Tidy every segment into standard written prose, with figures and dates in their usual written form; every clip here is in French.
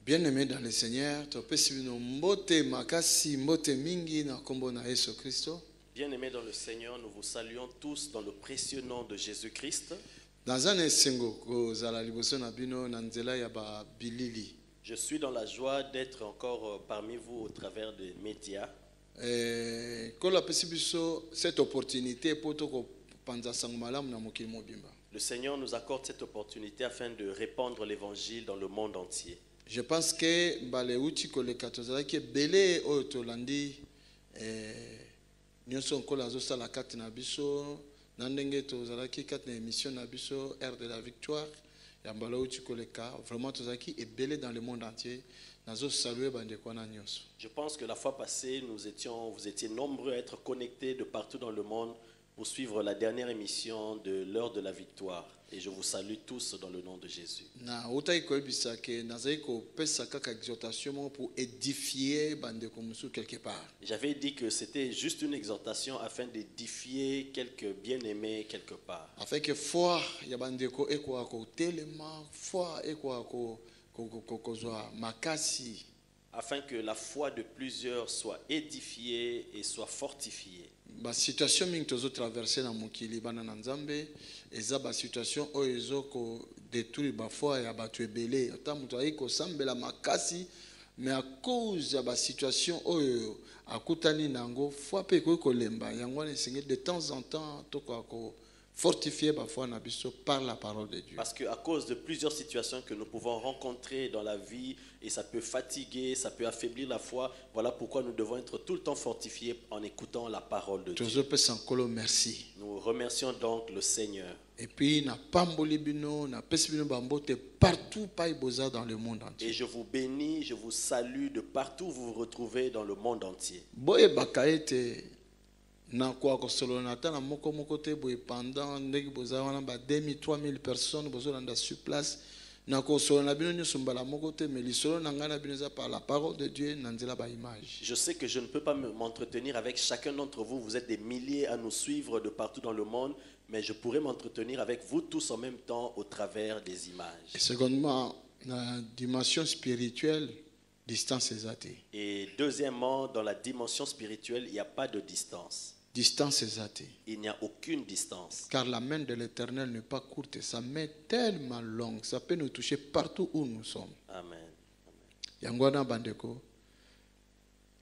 Bien-aimés dans le Seigneur, Bien-aimés dans le Seigneur, nous vous saluons tous dans le précieux nom de Jésus-Christ. Je suis dans la joie d'être encore parmi vous au travers des médias. Cette opportunité pour Le Seigneur nous accorde cette opportunité afin de répandre l'évangile dans le monde entier. Je pense que Baleuti Kolekatozala qui est belé au Tolandi nyonso nkola zo sala kati na biso nandenge tozala ki kati na émission na biso Air de la Victoire ya Baleuti Koleka vraiment tozala ki est belé dans le monde entier nazo saluer bande kwana nyonso. Je pense que la fois passée vous étiez nombreux à être connectés de partout dans le monde pour suivre la dernière émission de l'heure de la victoire. Et je vous salue tous dans le nom de Jésus. Pour édifier quelque part. J'avais dit que c'était juste une exhortation afin d'édifier quelques bien-aimés quelque part. Afin que foi ya bandeko eko ako telema foi eko ako kokozwa makasi. Afin que la foi de plusieurs soit édifiée et soit fortifiée. La situation mingi tozo traverser na mokili bana na Nzambe eza ba situation oyo ezoko détruire ba foi ya batu ebele ata mutu ayiko sambela makasi mais à cause ya ba situation oyo akutani nango foi pe ko lemba yango na sengi de temps en temps toko ko fortifier ba foi na biso par la parole de Dieu. Parce que à cause de plusieurs situations que nous pouvons rencontrer dans la vie et ça peut fatiguer, ça peut affaiblir la foi, voilà pourquoi nous devons être tout le temps fortifiés en écoutant la parole de Dieu. Merci. Nous remercions donc le Seigneur. Et puis na pamboli bino na pesi bino bambote partout paiboza dans le monde entier. Et je vous bénis, je vous salue de partout où vous vous retrouvez dans le monde entier. Boye bakaete na kwa kosolona tana moko te boye pendant ndeki boza wana ba 2000 3000 personnes bozolanda sur place na kosolona bino nyonso mbala moko te mais lisolo na ngana bino za par la parole de Dieu na nzela ba image. Je sais que je ne peux pas m'entretenir avec chacun d'entre vous, vous êtes des milliers à nous suivre de partout dans le monde, mais je pourrais m'entretenir avec vous tous en même temps au travers des images. Et secondement, la dimension spirituelle, distance exacte. Et deuxièmement, dans la dimension spirituelle, il n'y a pas de distance. Distance exacte. Il n'y a aucune distance. Car la main de l'Éternel n'est pas courte, sa main tellement longue, ça peut nous toucher partout où nous sommes. Amen. Yangwana bandeko.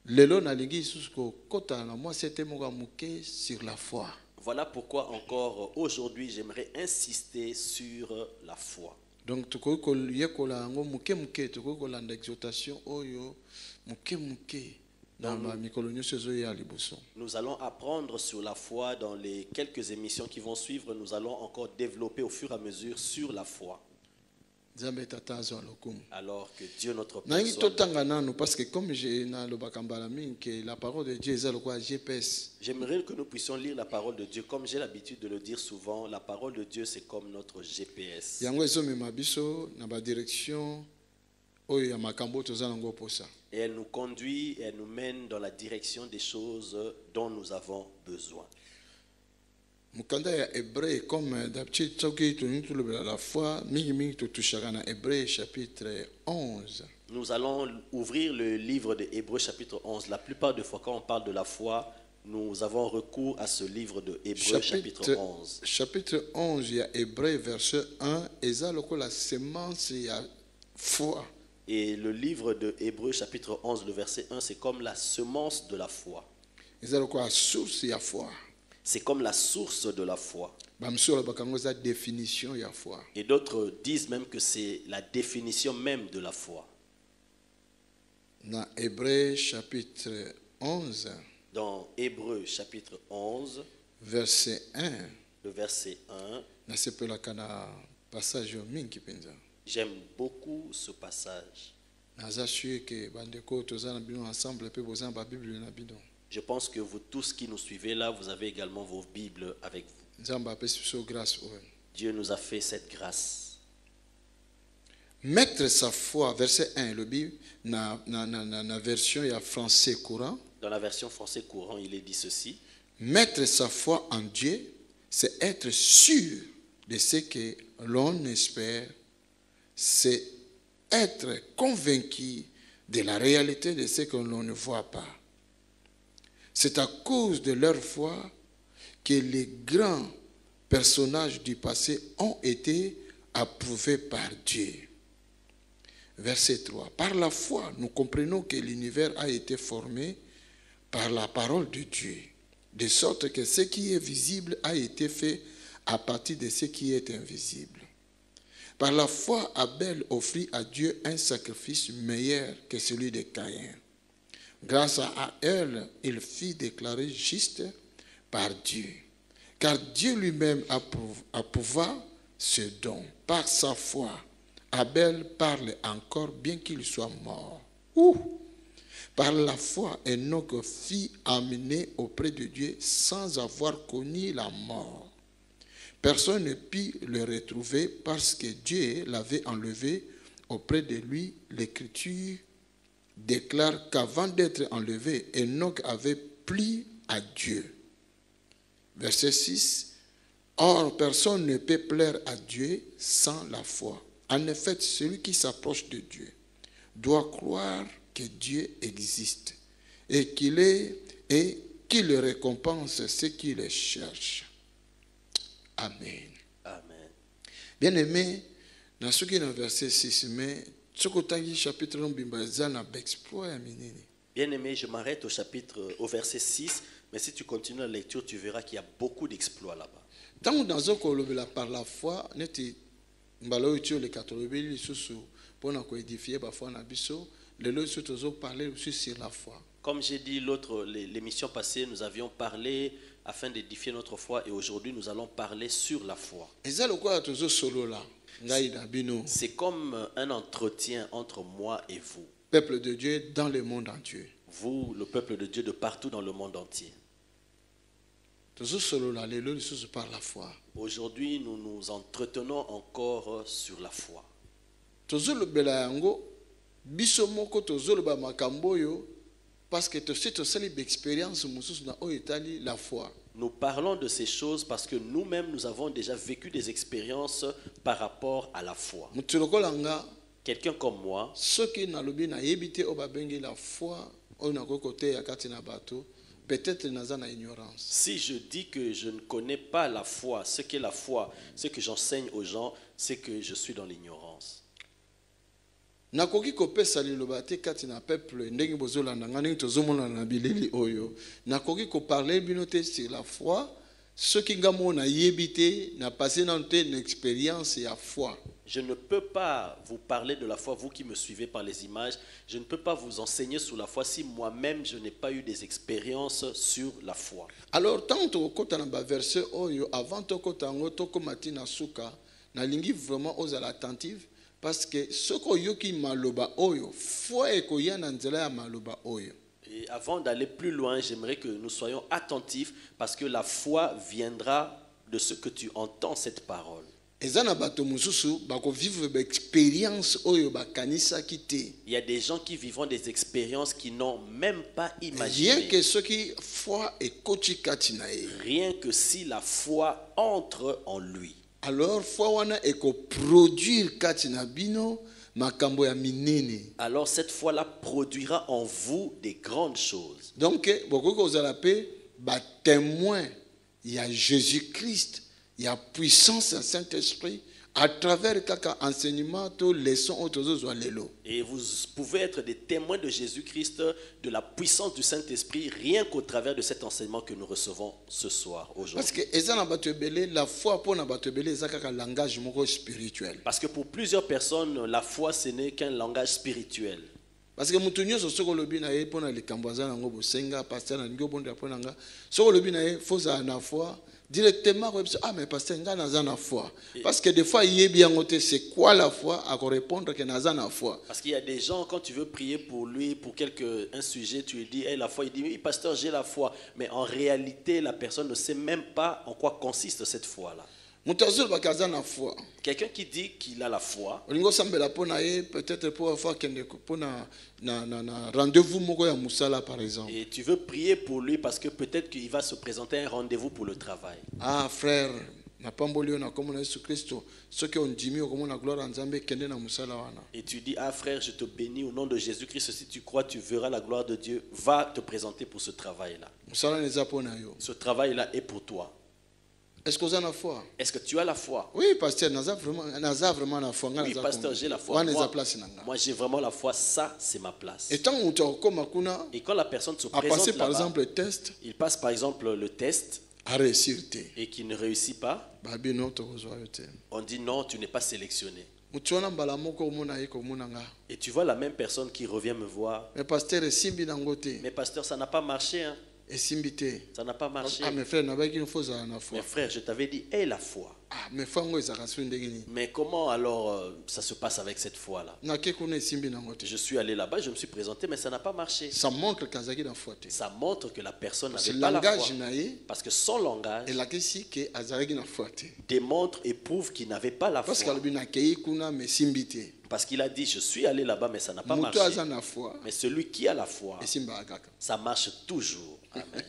Lelo nalingi susko kota na moi c'était moga muke sur la foi. Voilà pourquoi encore aujourd'hui j'aimerais insister sur la foi. Donc tuko ko yekola ngo muke tuko ko landa exhortation oyo muke. Nous allons apprendre sur la foi dans les quelques émissions qui vont suivre. Nous allons encore développer au fur et à mesure sur la foi. Alors que Dieu notre Père soit... Parce que comme la parole de Dieu est le GPS. J'aimerais que nous puissions lire la parole de Dieu. Comme j'ai l'habitude de le dire souvent, la parole de Dieu c'est comme notre GPS. Et elle nous conduit et elle nous mène dans la direction des choses dont nous avons besoin. Mukanda ya Hébreu comme d'habitude la foi Hébreu chapitre 11. Nous allons ouvrir le livre de Hébreu chapitre 11. La plupart des fois quand on parle de la foi, nous avons recours à ce livre de Hébreu chapitre 11. Chapitre 11, il y a Hébreu verset 1 et ça la semence il y a foi. Et le livre de Hébreu chapitre 11, le verset 1, c'est comme la semence de la foi. C'est comme la source de la foi. Et d'autres disent même que c'est la définition même de la foi. Dans Hébreu chapitre 11, dans Hébreu chapitre 11, verset 1, le verset 1, j'aime beaucoup ce passage. Je pense que vous tous qui nous suivez là, vous avez également vos Bibles avec vous. Dieu nous a fait cette grâce. Mettre sa foi, verset 1, le Bible, na version français courant. Dans la version français courant, il est dit ceci. Mettre sa foi en Dieu, c'est être sûr de ce que l'on espère. C'est être convaincus de la réalité de ce que l'on ne voit pas. C'est à cause de leur foi que les grands personnages du passé ont été approuvés par Dieu. Verset 3. Par la foi, nous comprenons que l'univers a été formé par la parole de Dieu, de sorte que ce qui est visible a été fait à partir de ce qui est invisible. Par la foi, Abel offrit à Dieu un sacrifice meilleur que celui de Caïn. Grâce à elle, il fut déclaré juste par Dieu. Car Dieu lui-même approuva ce don. Par sa foi, Abel parle encore bien qu'il soit mort. Par la foi, Enoch fut amené auprès de Dieu sans avoir connu la mort. Personne ne put le retrouver parce que Dieu l'avait enlevé auprès de lui. L'Écriture déclare qu'avant d'être enlevé, Enoch avait plu à Dieu. Verset 6. Or, personne ne peut plaire à Dieu sans la foi. En effet, celui qui s'approche de Dieu doit croire que Dieu existe et qu'il récompense ceux qui le cherchent. Amen. Amen. Bien-aimé, dans ce qui est dans verset 6, mais ce que chapitre Bien-aimé, je m'arrête au verset 6, mais si tu continues la lecture, tu verras qu'il y a beaucoup d'exploits là-bas. Tant que par la foi, les catholiques pour nous édifier parfois parler aussi sur la foi. Comme j'ai dit l'émission passée, nous avions parlé afin d'édifier notre foi et aujourd'hui nous allons parler sur la foi. C'est comme un entretien entre moi et vous. Peuple de Dieu dans le monde entier. Vous, le peuple de Dieu de partout dans le monde entier. Par la foi. Aujourd'hui, nous nous entretenons encore sur la foi. Parce que la foi. Nous parlons de ces choses parce que nous-mêmes, nous avons déjà vécu des expériences par rapport à la foi. Quelqu'un comme moi, peut-être ignorance. Si je dis que je ne connais pas la foi, ce qu'est la foi, ce que j'enseigne aux gens, c'est que je suis dans l'ignorance. Nakoki kopesa liloba te kati na peuple ndenge bozolanda ngani tozomona na bileli oyo nakoki ko parler bino te sur la foi ce qui ngamona yebite na passé na te une expérience ya foi. Je ne peux pas vous parler de la foi, vous qui me suivez par les images. Je ne peux pas vous enseigner sur la foi si moi-même je n'ai pas eu des expériences sur la foi. Alors, tant que tu as verset oyo, avant que tu aies na suka, na lingi vraiment aux attentive, parce que ce que maloba oyo, foi e koya na nzela ya maloba oyo. Et avant d'aller plus loin, j'aimerais que nous soyons attentifs parce que la foi viendra de ce que tu entends cette parole. Il y a des gens qui vivront des expériences qui n'ont même pas imaginé. Rien que si la foi entre en lui. Alors, alors cette foi-là produira en vous des grandes choses. Donc, vous allez témoin, il y a Jésus-Christ. Il y a puissance du Saint-Esprit à travers quelques enseignements, leçons. Et vous pouvez être des témoins de Jésus-Christ, de la puissance du Saint-Esprit, rien qu'au travers de cet enseignement que nous recevons ce soir, aujourd'hui. La foi pour un langage spirituel. Parce que pour plusieurs personnes, la foi, ce n'est qu'un langage spirituel. Parce que mutunyo so soko lobi na ye pona likamboza nango bosenga pasteur na ngo bonde pona nga soko lobi na ye fosa na foi directement mais pasteur nga naza na foi parce que des fois il bien ngote c'est quoi la foi à répondre que naza na foi. Parce qu'il y a des gens quand tu veux prier pour lui pour un sujet tu lui dis hey, la foi, il dit oui pasteur j'ai la foi, mais en réalité la personne ne sait même pas en quoi consiste cette foi là. Quelqu'un qui dit qu'il a la foi, peut-être pour faire rendez-vous par exemple. Et tu veux prier pour lui parce que peut-être qu'il va se présenter à un rendez-vous pour le travail. Ah frère, na pamboli yo na kombo na Yesu Kristo soki ondimi okomona gloire ya Nzambe kende na musala wana. Et tu dis, ah frère, je te bénis au nom de Jésus-Christ. Si tu crois, tu verras la gloire de Dieu. Va te présenter pour ce travail-là. Musala neza pona yo. Ce travail-là est pour toi. Est-ce que vous avez la foi? Est-ce que tu as la foi? Oui, pasteur, naza vraiment la foi. Oui, pasteur, j'ai la foi. Moi, j'ai vraiment la foi. Ça, c'est ma place. Et tant que Et quand la personne se a présente passé par là-bas, exemple le test, il passe par exemple le test a réussi. et qu'il ne réussit pas, Babi non to kozwa yo te. on dit non, tu n'es pas sélectionné. Mutuona mbala moko omona ye komona nga. Et tu vois la même personne qui revient me voir. Mais pasteur esimbi nango te. Mais pasteur, ça n'a pas marché. Hein. Esimbi te. Ça n'a pas marché. Ah mes frères, nabaki il faut za na foi. Mes frères, je t'avais dit, aie la foi. Ah mais fango ezaka so ndenge ni. Mais comment alors ça se passe avec cette foi-là? Na ke kuna esimbi nango te. Je suis allé là-bas, je me suis présenté, mais ça n'a pas marché. Ça montre kazaki na foi te. Ça montre que la personne C'est n'avait pas la langage foi. na ye. Parce que son langage Et la kesi ke azaki na foi te. démontre et prouve qu'il n'avait pas la Parce foi. que na kei kuna mais simbi te. Parce qu'il a dit, je suis allé là-bas, mais ça n'a pas Mutu marché. aza na foi. Mais celui qui a la foi, Esimba kaka. ça marche toujours. Amen.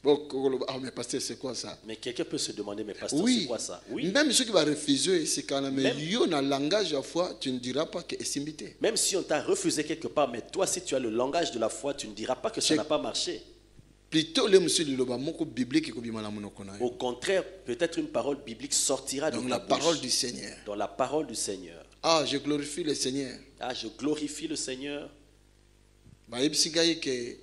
Bon, ah mais pasteur c'est quoi ça? Mais quelqu'un peut se demander, mais pasteur, c'est Oui. quoi ça? Oui. Même ceux qui vont refuser, c'est quand même Même- yo na langage à foi, tu ne diras pas que est imité. Même si on t'a refusé quelque part, mais toi, si tu as le langage de la foi, tu ne diras pas que ça C'est- n'a pas marché. Plutôt les monsieur de loba moko biblique ko bimala monoko na yo. Au contraire, peut-être une parole biblique sortira de Donc ta la bouche. parole du Seigneur. Dans la parole du Seigneur. Ah, je glorifie le Seigneur. Ah, je glorifie le Seigneur. Ba yebisigai ke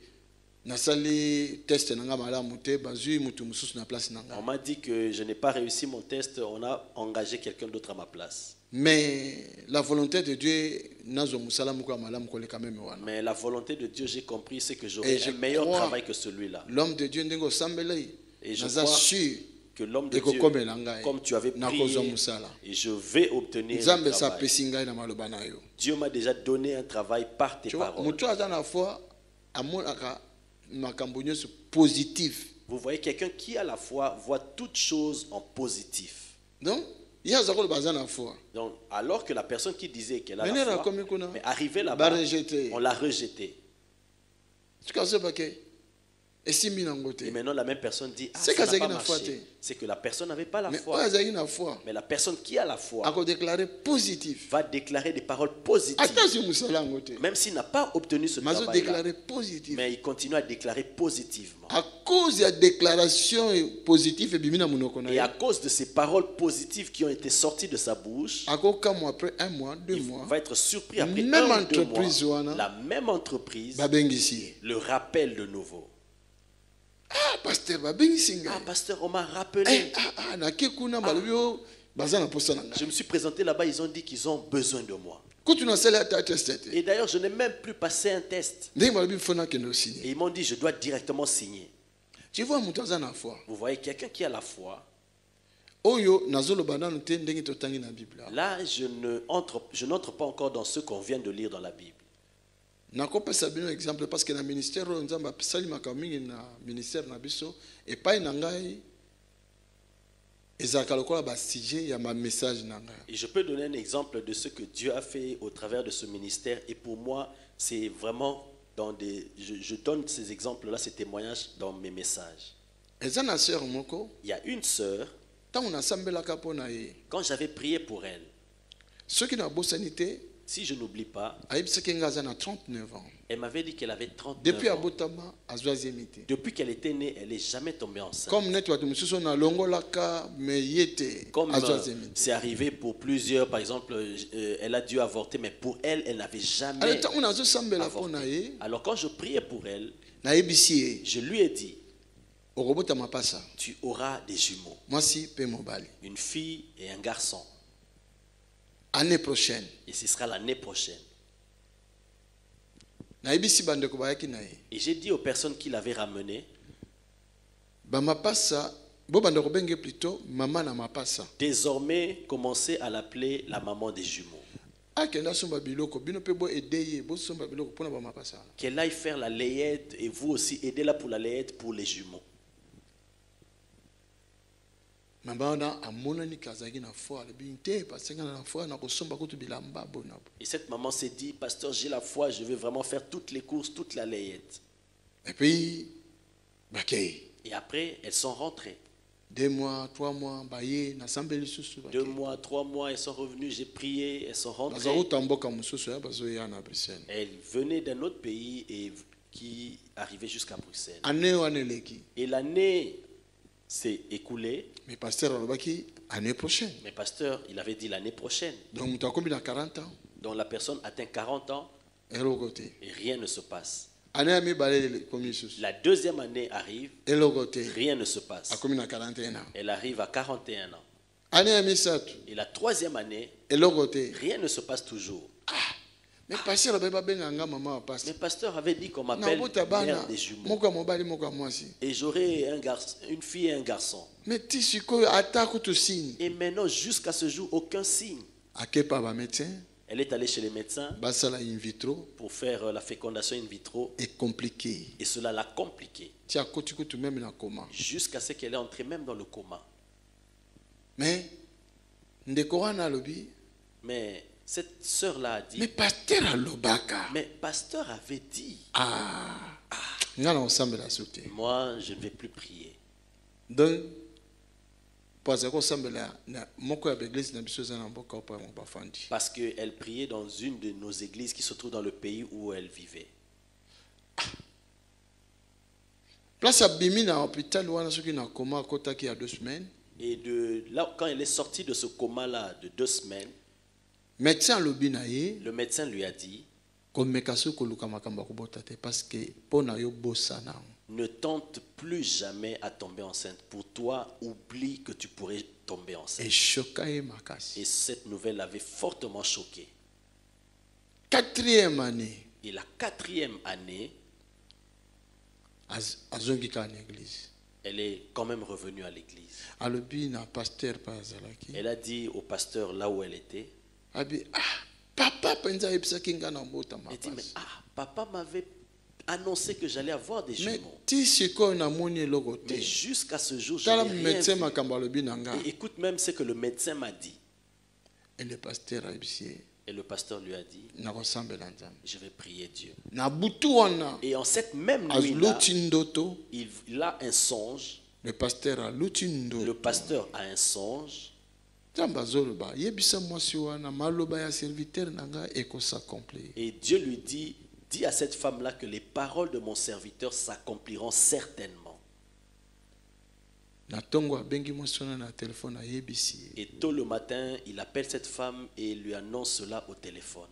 nasali test nanga malamu te bazui mutu mususu na place nanga. On m'a dit que je n'ai pas réussi mon test, on a engagé quelqu'un d'autre à ma place. Mais la volonté de Dieu nazo musala moko ya malamu ko le quand même wana. Mais la volonté de Dieu, j'ai compris, c'est que Et j'aurai je un meilleur crois- travail que celui-là. L'homme de Dieu ndengo sambelei. Et je Naza crois sûr Que l'homme de eko Dieu, komela ngai. comme tu avais Na kozwa prié, musala. et je vais obtenir Nzambe le sa travail. pesi ngai na maloba na yo. Dieu m'a déjà donné un travail par tes Tu vois, paroles. mutu aza na foi amonaka makambo nyonso positif. Vous voyez, quelqu'un qui a la foi voit toutes choses en positif. Donc, il y a zakolo baza na foi. Donc, alors que la personne qui disait qu'elle a Mais la nera foi, komi kuna mais arrivé ba là-bas, rejeté. on l'a rejeté. Tu sais pas que esimbi nango Et te. maintenant, la même personne dit, ah, C'est ça n'a qu'azaki pas na foi marché. te. C'est que la personne n'avait pas la Mais foi. oyo azalaki na foi Mais la personne qui a la foi ako déclarer positif. va déclarer des paroles positives. Attention musala yango te. Même s'il n'a pas obtenu ce Mazo travail-là, déclarer positif. mais il continue à déclarer positivement. À cause ya déclaration positive ebimi na monoko na Et ye. à cause de ces paroles positives qui ont été sorties de sa bouche, Akokamwa après un mois, 2 il mois, va être surpris après Même 1 ou 2 entreprise mois. wana. La même entreprise babengisi ye. le rappelle de nouveau. Ah, pasteur babengisi ngai. Ah, pasteur, on m'a rappelé. nake kuna balobi oyo baza na posa na Je ngai. me suis présenté là-bas, ils ont dit qu'ils ont besoin de moi. Kutu nasali ata test te. Et d'ailleurs, je n'ai même plus passé un test. Ndenge balobi fo nakende Et osini. ils m'ont dit, je dois directement signer. Tu vois moto aza na foi. Vous voyez, quelqu'un qui a la foi, Oyo nazoloba nanu te ndenge totangi na Bible. là, je n'entre pas encore dans ce qu'on vient de lire dans la Bible. Nakopesa bino exemple parce que na ministère oyo Nzambe apesali makambo mingi na ministère na biso epai na ngai ezalaka lokola basujet ya message na ngai. Et je peux donner un exemple de ce que Dieu a fait au travers de ce ministère. Et pour moi, c'est vraiment dans des... Je donne ces exemples-là, ces témoignages dans mes messages. Eza na sœur moko Il y a une sœur, ntango nasambelaka mpo na ye quand j'avais prié pour elle, soki nabosani te si je n'oublie pas, ayebisaki ngai aza na 39 ans. elle m'avait dit qu'elle avait 39 Depuis ans. abotama azwaziemi te. Depuis qu'elle était née, elle n'est jamais tombée enceinte. Comme neti bato mosusu oyo nalongolaka me ye te Comme azwaziemi te. c'est arrivé pour plusieurs, par exemple, elle a dû avorter, mais pour elle, elle n'avait jamais Ale ntango nazosambela mpo na avorté. ye Alors quand je priais pour elle, nayebisi ye je lui ai dit, okobotama mpasa tu auras des jumeaux, mwasi mpe mobali une fille et un garçon. année prochaine. Et ce sera l'année prochaine. Nayebisi bandeko bayaki na ye Et j'ai dit aux personnes qui l'avaient ramené, bamapasa bo banda kobenge plutôt mama na mapasa désormais, commencez à l'appeler la maman des jumeaux. akenda somba biloko bino mpe bo ede ye bosomba biloko mpona bamapasa wana. Qu'elle aille faire la layette et vous aussi aidez-la pour la layette pour les jumeaux. mama wana amonani kazalaki na foi alobi te pasengana na foi nakosomba kutu bilamba bona bo. Et cette maman s'est dit, pasteur, j'ai la foi, je vais vraiment faire toutes les courses, toute la layette. Et puis bakei Et après, elles sont rentrées. 2 mois, 3 mois, baye na sambeli susu. 2 mois, 3 mois, elles sont revenues, j'ai prié, elles sont rentrées. Bazaruta mboka mususu ya bazo ya na Bruxelles. Elles venaient d'un autre pays et qui arrivaient jusqu'à Bruxelles. Année wana leki. Et l'année s'est écoulée. Mais pasteur alobaki année prochaine. Mais pasteur, il avait dit l'année prochaine. Donc mutu akomi na 40 ans. Donc la personne atteint 40 ans Elogote. et rien ne se passe. Année ami balé komi susu. La deuxième année arrive, Elogote. rien ne se passe. Akomi na 41 ans. Elle arrive à 41 ans. Année ami satu. Et la troisième année, Elogote. rien ne se passe toujours. Mais pasteur alobeba benganga maman wa pasteur. Mais pasteur avait dit qu'on Na m'appelle bota bana mère des jumeaux. moko mobali moko mwasi. Et j'aurai un garçon, une fille et un garçon. Mais ti sikoyo atako to signe. Et maintenant, jusqu'à ce jour, aucun signe. Akepa ba médecin Elle est allée chez les médecins basala in vitro pour faire la fécondation in vitro. est compliqué. Et cela l'a compliqué. Ti akoti kutu même na coma. Jusqu'à ce qu'elle est entrée même dans le coma. Mais ndeko wana alobi Mais cette sœur-là a dit, mais pasteur alobaka. mais pasteur avait dit, Ngana ensemble la sauté. moi je ne vais plus prier. Donc parce que ensemble na moko ya église na biso za na mboka pa mo bafandi. Parce qu'elle priait dans une de nos églises qui se trouve dans le pays où elle vivait. Place abimi na hôpital wana soki na coma kotaki ya 2 semaines. Et de là, quand elle est sortie de ce coma-là de 2 semaines, Médecin alobi na ye le médecin lui a dit, komeka so koluka makambo kobota te parce que pona yo bosana. ne tente plus jamais à tomber enceinte. Pour toi, oublie que tu pourrais tomber enceinte. Et choqué makasi. Et cette nouvelle l'avait fortement choqué. 4e année Et la 4e année, azongi ka na église. elle est quand même revenue à l'église. Alobi na pasteur pa azalaki. Elle a dit au pasteur là où elle était, Abi papa penza ebisaki nga na mbota elle dit, mais mapasi. papa m'avait annoncé que j'allais avoir des Mais jumeaux. ti sikoyo na moni eloko te. Mais jusqu'à ce jour, je Tala n'ai rien médecin vu. makambo alobi na nga. Et écoute même ce que le médecin m'a dit. Et le pasteur ayebisi Et le pasteur lui a dit, na kosambela nzambe. je vais prier Dieu. Na butu wana Et en cette même nuit-là, aluti ndoto. il a un songe. Le pasteur aluti ndoto. Le pasteur a un songe. Nzambe azoloba yebisa mwasi wana maloba ya serviteur na nga ekosaccomplir. Et Dieu lui dit, dis à cette femme-là que les paroles de mon serviteur s'accompliront certainement. Na tongo abengi mwasi wana na telefone ayebisi ye. Et tôt le matin, il appelle cette femme et lui annonce cela au téléphone.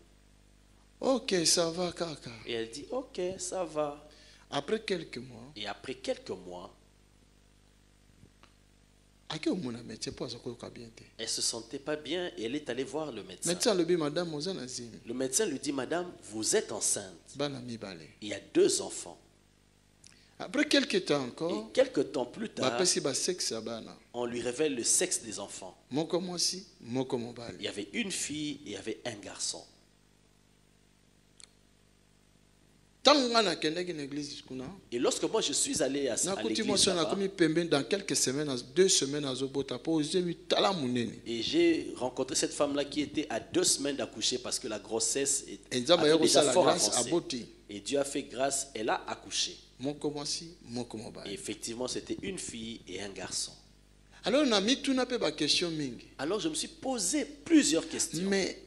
Ok, ça va kaka. Et elle dit, ok, ça va. Après quelques mois, Et après quelques mois, ake omona médecin po azakoyoka bien te. elle ne se sentait pas bien et elle est allée voir le médecin. Médecin alobi madame oza na zimi. Le médecin lui dit, madame, vous êtes enceinte. Bana mibale. Il y a 2 enfants. Après quelques temps Et encore, quelques temps plus tard, bapesi ba sexe ya bana. on lui révèle le sexe des enfants. Moko mwasi, moko Il mobali. y avait une fille et il y avait un garçon. Tango nga nakendaki na église kuna, Et lorsque moi je suis allé à nakuti l'église mwasi wana là-bas, akomi pembeni dans quelques semaines, 2 semaines azobota po ozemi tala munene. et j'ai rencontré cette femme-là qui était à 2 semaines d'accoucher parce que la grossesse Et nzambe avait déjà ayokosala fort grâce avancé. aboti. Et Dieu a fait grâce, elle a accouché. Moko mwasi, moko Et mobali. effectivement, c'était une fille et un garçon. Alors na mituna pe ba question mingi. Alors je me suis posé plusieurs questions. Mais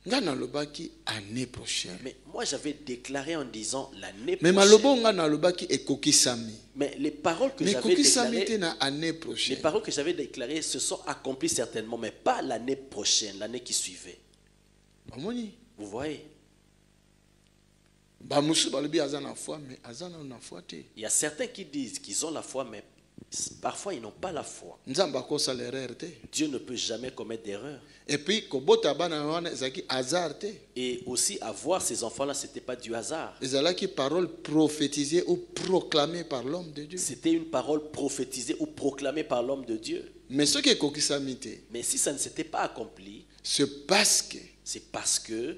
nga nalobaki année prochaine. Mais moi j'avais déclaré en disant l'année Mais prochaine. malobo nga nalobaki ekokisami. Mais les paroles que Mais j'avais ekokisami te déclarées, na année les prochaine. paroles que j'avais déclarées se sont accomplies certainement, mais pas l'année prochaine, l'année qui suivait. Bamoni. Vous voyez? Ba musu balobi aza na foi mais aza na foi te. Il y a certains qui disent qu'ils ont la foi, mais parfois ils n'ont pas la foi. Nzambe akosa l'erreur te. Dieu ne peut jamais commettre d'erreur. Et puis kobota bana wana ezaki hasard te. Et aussi avoir ces enfants-là, ce n'était pas du hasard. Ezalaki parole prophétisée ou proclamée par l'homme de Dieu. C'était une parole prophétisée ou proclamée par l'homme de Dieu. Mais ce qui ekokisami te, Mais si ça ne s'était pas accompli, c'est parce que c'est parce que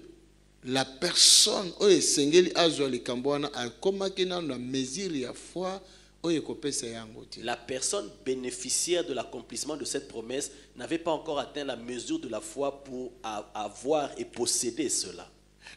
la personne oyo esengeli azwa likambo wana akomaki nano na mesure ya foi oyo ekopesa yango te. la personne bénéficiaire de l'accomplissement de cette promesse n'avait pas encore atteint la mesure de la foi pour avoir et posséder cela.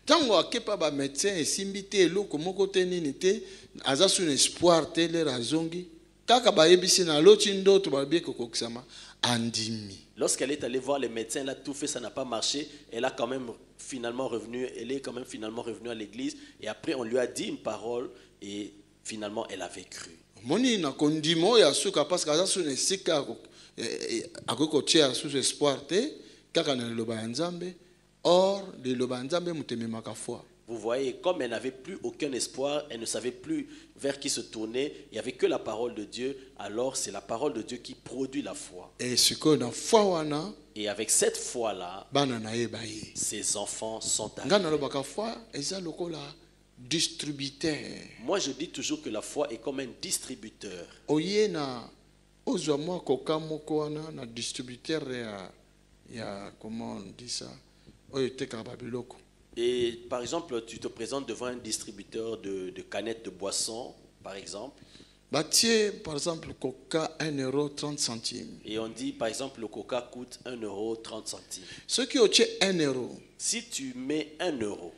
Ntango akepa bamédecin esimbi te eloko moko te nini te aza sur espoir te lere azongi. kaka bayebisi na loti ndoto babie kokokisama andimi. Lorsqu'elle est allée voir les médecins, elle a tout fait, ça n'a pas marché. Elle a quand même finalement revenu, elle est quand même finalement revenue à l'église. Et après, on lui a dit une parole et finalement, elle avait cru. Moni na kondimo ya suka parce que aza su ne sika akoko tia sous espoir te kaka na loba ya Nzambe. Or le loba ya Nzambe mutememaka foi. Vous voyez, comme elle n'avait plus aucun espoir, elle ne savait plus vers qui se tourner, il n'y avait que la parole de Dieu, alors c'est la parole de Dieu qui produit la foi. Et avec cette foi-là, ses enfants sont arrivés. Moi je dis toujours que la foi est comme un distributeur. Comment on dit ça? Et par exemple, tu te présentes devant un distributeur de canettes de boissons, par exemple. Par exemple, le coca 1,30 €. Et on dit, par exemple, le coca coûte 1,30 €. Ce qui est 1 €. Si tu mets 1 €,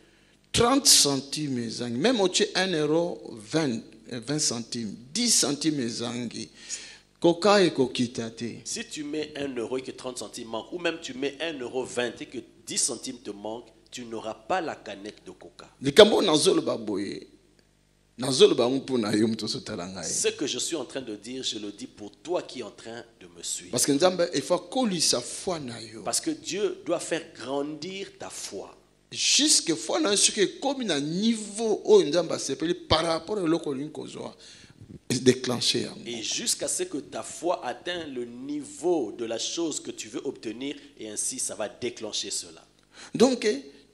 30 centimes, même au 1,20 €, 10 centimes, coca et coquitate. Si tu mets 1 € et que 30 centimes manquent, ou même tu mets 1,20 € et que 10 centimes te manquent, tu n'auras pas la canette de coca. Ce que je suis en train de dire, je le dis pour toi qui es en train de me suivre. Parce que Dieu doit faire grandir ta foi. Jusqu'à comme un niveau par rapport à déclencher. Et jusqu'à ce que ta foi atteigne le niveau de la chose que tu veux obtenir, et ainsi ça va déclencher cela. Donc,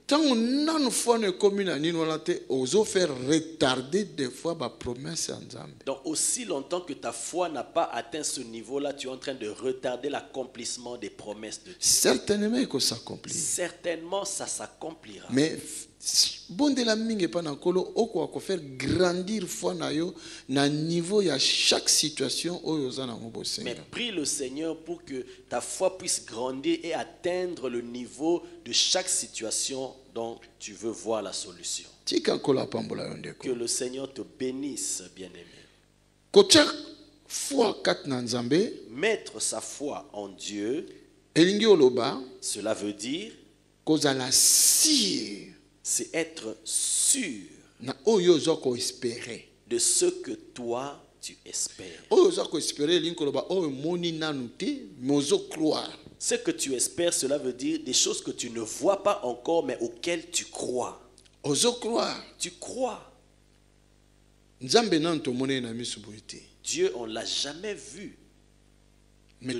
tant on foi ne commune à Ninolate, oso faire retarder des fois ma promesse en Zambie. Donc aussi longtemps que ta foi n'a pas atteint ce niveau-là, tu es en train de retarder l'accomplissement des promesses de Dieu. Certainement que ça s'accomplit. Certainement ça s'accomplira. Mais bon de la mingue pas na kolo oko ko faire grandir foi na yo na niveau ya chaque situation oyo zana ngobosenga. Mais prie le Seigneur pour que ta foi puisse grandir et atteindre le niveau de chaque situation dont tu veux voir la solution. Que le Seigneur te bénisse, bien-aimé. Mettre sa foi en Dieu, cela veut dire c'est être sûr de ce que toi tu espères. Ce que tu espères, cela veut dire des choses que tu ne vois pas encore mais auxquelles tu crois. Tu crois. Dieu, on ne l'a jamais vu. Mais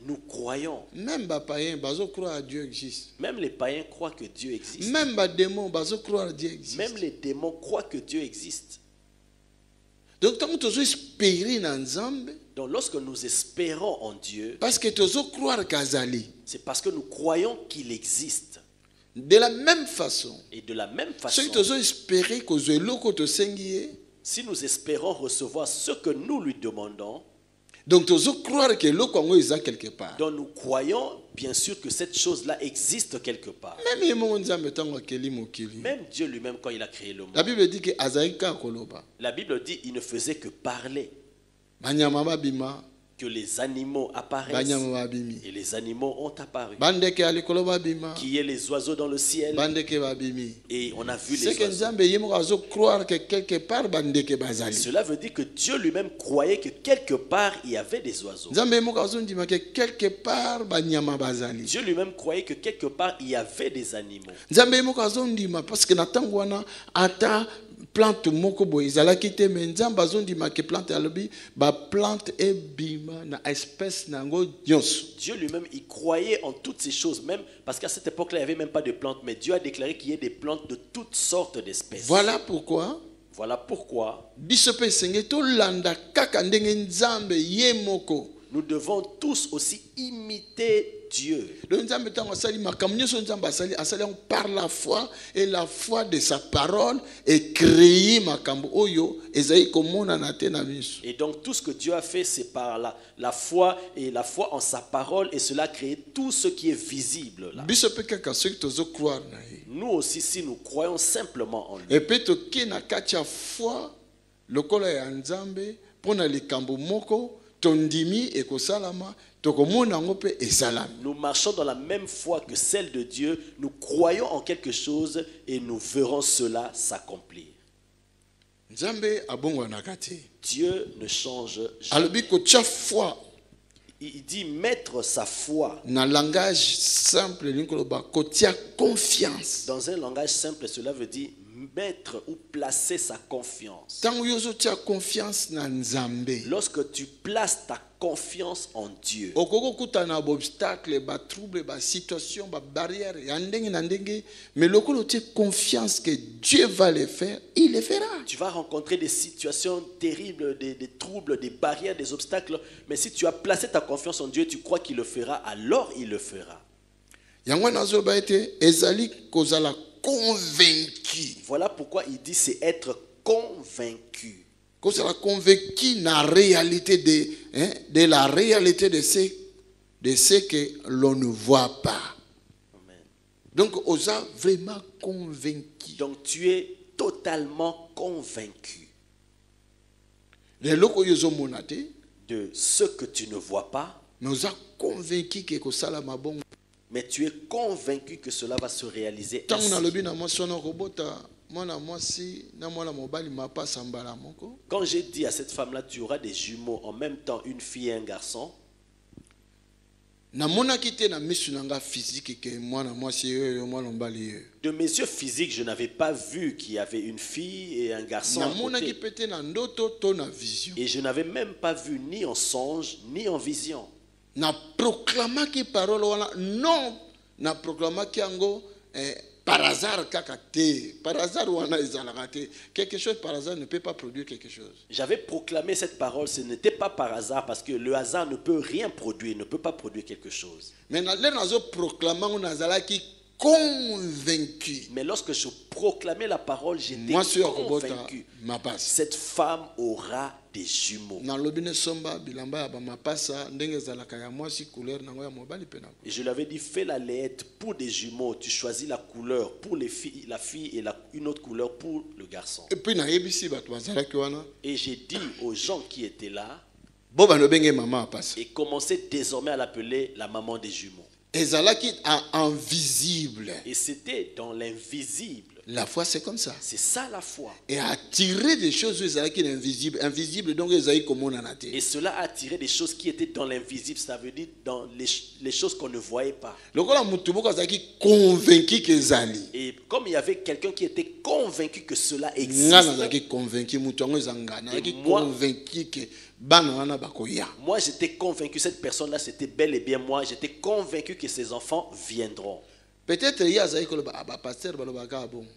nous croyons. Même les païens croient que Dieu existe. Même les démons croient que Dieu existe. Donc, lorsque nous espérons en Dieu, c'est parce que nous croyons qu'il existe. De la même façon, et de la même façon, si nous espérons recevoir ce que nous lui demandons, donc quelque part. Donc nous croyons bien sûr que cette chose-là existe quelque part. Même Dieu lui-même quand il a créé le monde. La Bible dit il ne faisait que parler. Que les animaux apparaissent. Et les animaux ont apparu. Qui est les oiseaux dans le ciel. Et on a vu les oiseaux. Cela veut dire que Dieu lui-même croyait que quelque part il y avait des oiseaux. Dieu lui-même croyait que quelque part il y avait des animaux. Plante moko boy ezalaki te mais nzamba zondima ke plante alobi ba plante ebima na espèce nango nyonso. Dieu lui-même il croyait en toutes ces choses même parce qu'à cette époque-là il n'y avait même pas de plantes mais Dieu a déclaré qu'il y ait des plantes de toutes sortes d'espèces. Voilà pourquoi bisope senge to landa kaka ndenge nzambe ye moko. Nous devons tous aussi imiter Dieu. Par la foi et la foi de sa parole et créer makambo oyo ezai komona na te na miso. Et donc tout ce que Dieu a fait c'est par la foi et la foi en sa parole et cela a créé tout ce qui est visible là. Nous aussi si nous croyons simplement en lui. Et peut-être que na katia foi lokolo ya nzambe pona likambo moko tondimi ekosalama tokomona ngo pe esalami. Nous marchons dans la même foi que celle de Dieu, nous croyons en quelque chose et nous verrons cela s'accomplir. Nzambe abongwanaka te. Dieu ne change Alobi jamais. kotia foi. Il dit mettre sa foi. Na langage simple linkoloba kotia confiance. Dans un langage simple, cela veut dire mettre ou placer sa confiance. Tango yozo tia confiance na Nzambe. Lorsque tu places ta confiance en Dieu, okoko kutana ba obstacle, ba trouble, ba situation, ba barrière, ya ndenge na ndenge, mais lokolo tia confiance que Dieu va le faire, il le fera. tu vas rencontrer des situations terribles, des troubles, des barrières, des obstacles, mais si tu as placé ta confiance en Dieu, tu crois qu'il le fera, alors il le fera. Yango nazo ba ete ezali kozala convaincu. Voilà pourquoi il dit c'est être convaincu. Qu'on sera convaincu de la réalité de la réalité de ce que l'on ne voit pas. Amen. Donc, on est vraiment convaincu. Donc tu es totalement convaincu Les locaux ils ont monaté, de ce que tu ne vois pas, mais on est convaincu que ça la bon. mais tu es convaincu que cela va se réaliser Tant ainsi. on a le bien à moi son robota. Quand j'ai dit à cette femme-là, tu auras des jumeaux, en même temps une fille et un garçon, de mes yeux physiques, je n'avais pas vu qu'il y avait une fille et un garçon à côté. Et je n'avais même pas vu ni en songe, ni en vision. Na proclama ki parole wana non na proclama ki ango par hasard kakate par hasard wana ezalakate quelque chose par hasard ne peut pas produire quelque chose. J'avais proclamé cette parole, ce n'était pas par hasard parce que le hasard ne peut rien produire, ne peut pas produire quelque chose. Mais nazo proclama on azalaki convaincu. Mais lorsque je proclamais la parole, j'étais convaincu. Cette femme aura des jumeaux. Et je lui avais dit, fais la layette pour des jumeaux. Tu choisis la couleur pour les filles, la fille et une autre couleur pour le garçon. Et j'ai dit aux gens qui étaient là, et commençaient désormais à l'appeler la maman des jumeaux. Invisible. Et c'était dans l'invisible. La foi, c'est comme ça. C'est ça la foi. Et attirer des choses qui sont invisibles. Invisible, donc et cela a attiré des choses qui étaient dans l'invisible. Ça veut dire dans les choses qu'on ne voyait pas. Et comme il y avait quelqu'un qui était convaincu que cela existait, moi j'étais convaincu, cette personne-là c'était bel et bien moi, j'étais convaincu que ses enfants viendront. Peut-être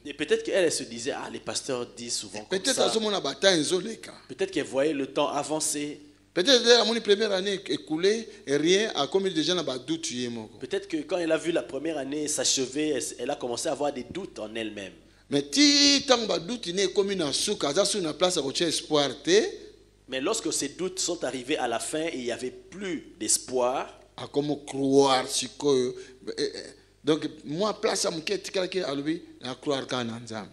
et peut-être qu'elle se disait, ah les pasteurs disent souvent comme ça. Peut-être qu'elle voyait le temps avancer. Peut-être la première année écoulée et rien a commis déjà dans doute. Peut-être que quand elle a vu la première année s'achever, elle a commencé à avoir des doutes en elle-même. Mais mais lorsque ces doutes sont arrivés à la fin et il n'y avait plus d'espoir, à comment croire donc moi place à donc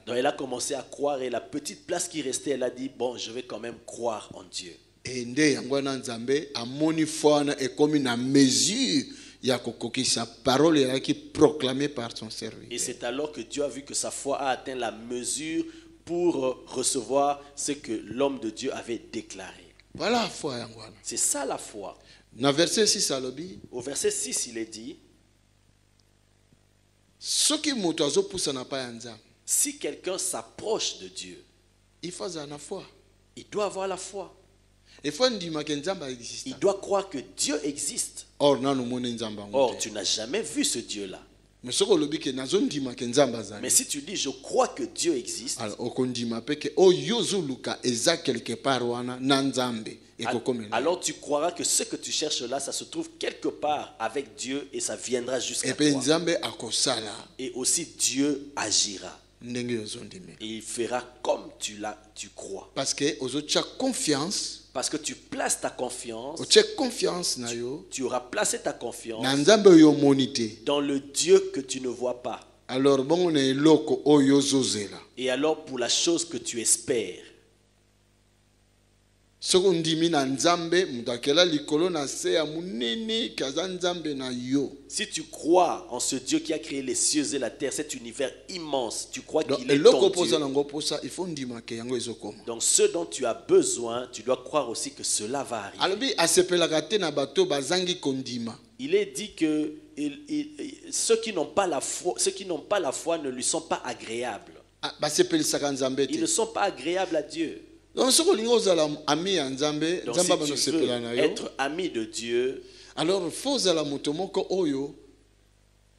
elle a commencé à croire et la petite place qui restait, elle a dit bon, je vais quand même croire en Dieu. Et mesure sa parole qui proclamée par son serviteur. Et c'est alors que Dieu a vu que sa foi a atteint la mesure pour recevoir ce que l'homme de Dieu avait déclaré. Voilà la foi. C'est ça la foi. Au verset 6, il est dit, si quelqu'un s'approche de Dieu, il faut avoir la foi. Il doit avoir la foi. Il doit croire que Dieu existe. Or, tu n'as jamais vu ce Dieu-là. Mais si tu dis je crois que Dieu existe, alors tu croiras que ce que tu cherches là, ça se trouve quelque part avec Dieu et ça viendra jusqu'à toi. Et aussi Dieu agira. Et il fera comme tu crois. Parce que tu as confiance. Parce que tu places ta confiance. Tu auras placé ta confiance dans le Dieu que tu ne vois pas. Alors, et alors pour la chose que tu espères. soko ndimi na nzambe mutakela likolo na se ya munene kaza nzambe na yo. Si tu crois en ce Dieu qui a créé les cieux et la terre, cet univers immense, tu crois qu'il est ton Dieu. Donc ce dont tu as besoin, tu dois croire aussi que cela va arriver. Il est dit que ceux qui n'ont pas la foi ne lui sont pas agréables. Ils ne sont pas agréables à Dieu. Donc si tu veux être ami de Dieu, alors il faut que motomoko oyo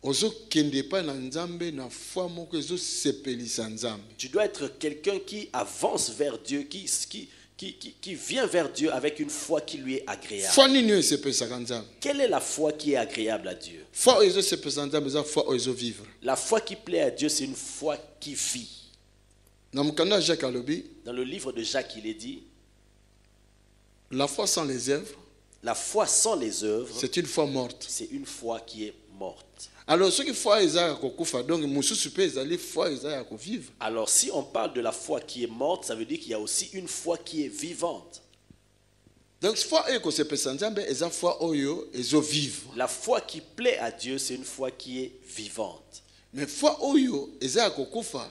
ozokende pa na nzambe na foi moko ezosepelisa nzambe. Tu dois être quelqu'un qui avance vers Dieu, qui vient vers Dieu avec une foi qui lui est agréable. Foi nini esepelisa nzambe? Quelle est la foi qui est agréable à Dieu? Foi ezosepelisa nzambe za foi ozo vivre. La foi qui plaît à Dieu, c'est une foi qui vit. Dans le livre de Jacques, il est dit, la foi sans les œuvres, la foi sans les œuvres, c'est une foi morte. C'est une foi qui est morte. Alors ce qui foi ezaya kokufa donc mususu pe ezali foi ezaya ko vivre. Alors si on parle de la foi qui est morte, ça veut dire qu'il y a aussi une foi qui est vivante. Donc foi eko sepesa nzambe eza foi oyo ezo vivre. La foi qui plaît à Dieu, c'est une foi qui est vivante. Mais foi oyo ezaya kokufa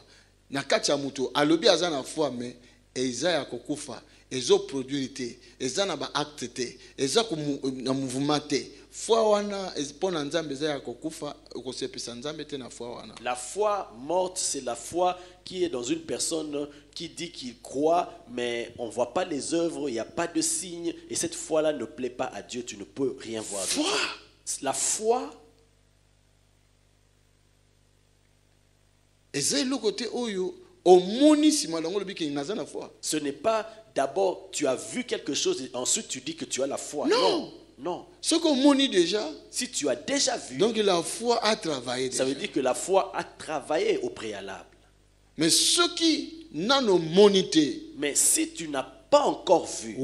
na kati ya mutu alobi aza na foi mais ezaya kokufa ezo produire te eza na ba acte te eza ko na mouvement te foi wana pona nzambe ezaya kokufa kosepesa nzambe te na foi wana. La foi morte, c'est la foi qui est dans une personne qui dit qu'il croit mais on voit pas les œuvres, il y a pas de signe et cette foi là ne plaît pas à Dieu, tu ne peux rien voir. Foi. La foi. Ce n'est pas d'abord tu as vu quelque chose et ensuite tu dis que tu as la foi. Non. Non. Ce qu'on dit déjà. Si tu as déjà vu. Donc la foi a travaillé. Ça veut dire que la foi a travaillé au préalable. Mais ceux qui n'ont monité. Mais si tu n'as pas encore vu.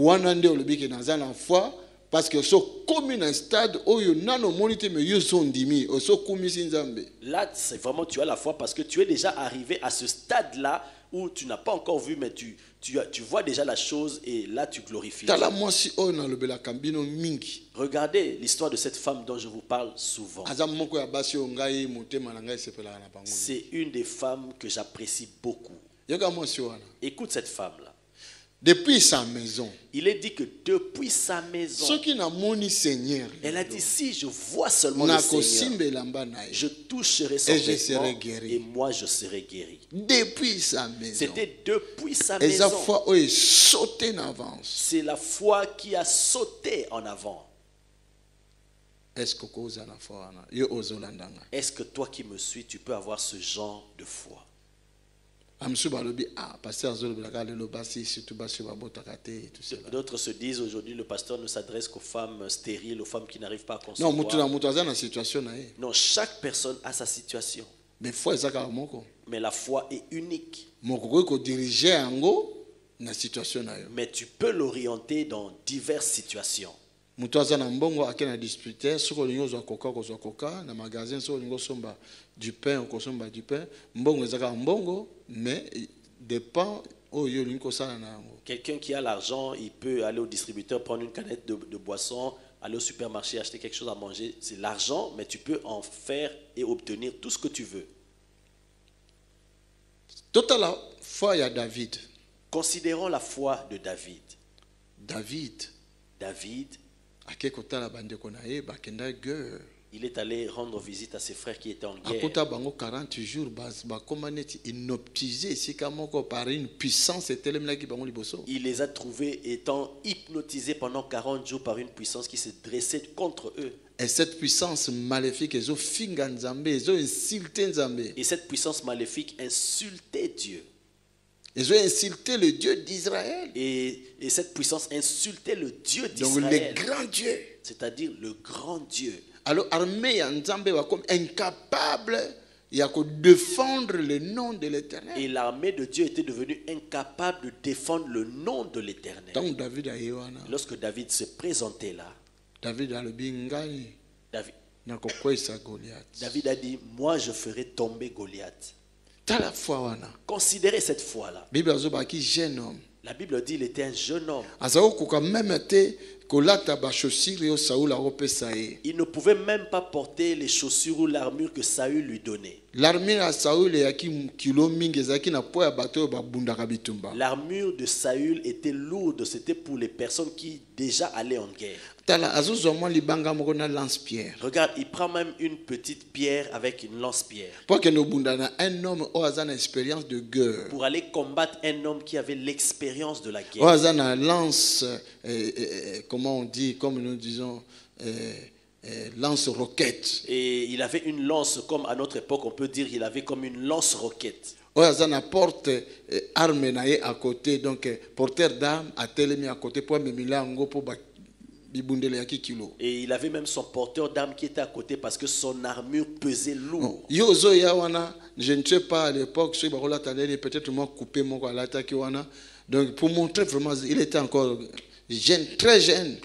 Parce que so comme un stade où il nano monité mais yo sont dimi au so komi nzambe. Là c'est vraiment tu as la foi parce que tu es déjà arrivé à ce stade là où tu n'as pas encore vu mais tu vois déjà la chose et là tu glorifies. Regardez l'histoire de cette femme dont je vous parle souvent. C'est une des femmes que j'apprécie beaucoup. Écoute cette femme là. Depuis sa maison. Il est dit que depuis sa maison. Elle a dit si je vois seulement le Seigneur, je toucherai son vêtement et moi je serai guéri. Depuis sa maison. C'était depuis sa maison. C'est la foi qui a sauté en avant. Est-ce que toi qui me suis, tu peux avoir ce genre de foi? D'autres se disent aujourd'hui le pasteur ne s'adresse qu'aux femmes stériles, aux femmes qui n'arrivent pas à concevoir. Non, chaque personne a sa situation. Mais la foi est unique. Mais tu peux l'orienter dans diverses situations. Mutu aza na mbongo akena distributeur soko lingo zo koka na magasin soko lingo somba du pain okosomba du pain mbongo ezaka mbongo mais dépend oyo lingo sala na ngo. Quelqu'un qui a l'argent, il peut aller au distributeur prendre une canette de boisson, aller au supermarché acheter quelque chose à manger, c'est l'argent mais tu peux en faire et obtenir tout ce que tu veux. Total la foi ya David. Considérons la foi de David. David il est allé rendre visite à ses frères qui étaient en guerre. Il les a trouvés étant hypnotisés pendant 40 jours par une puissance qui s'est dressée contre eux. Et cette puissance maléfique insultait Dieu. Ils ont insulté le Dieu d'Israël. Et cette puissance insultait le Dieu d'Israël. Donc le grand Dieu. C'est-à-dire le grand Dieu. Alors l'armée Nzambe va comme incapable de défendre le nom de l'Éternel. Et l'armée de Dieu était devenue incapable de défendre le nom de l'Éternel. Lorsque David se présentait là, David a dit, moi je ferai tomber Goliath. Considérez cette foi-là. Jeune homme. La Bible dit qu'il était un jeune homme. Il ne pouvait même pas porter les chaussures ou l'armure que Saül lui donnait. L'armure de Saül était lourde, c'était pour les personnes qui déjà allaient en guerre. Regarde, il prend même une petite pierre avec une lance-pierre. Pour aller combattre un homme qui avait l'expérience de la guerre. Lance, comment on dit, comme nous disons, lance-roquette. Et il avait une lance, comme à notre époque, on peut dire qu'il avait comme une lance-roquette. Porte arme à côté, donc porteur d'armes a mis à côté pour me pour. Et il avait même son porteur d'armes qui était à côté parce que son armure pesait lourd. Je ne sais pas à l'époque, peut-être moi coupé mon donc pour montrer vraiment, il était encore jeune, très jeune.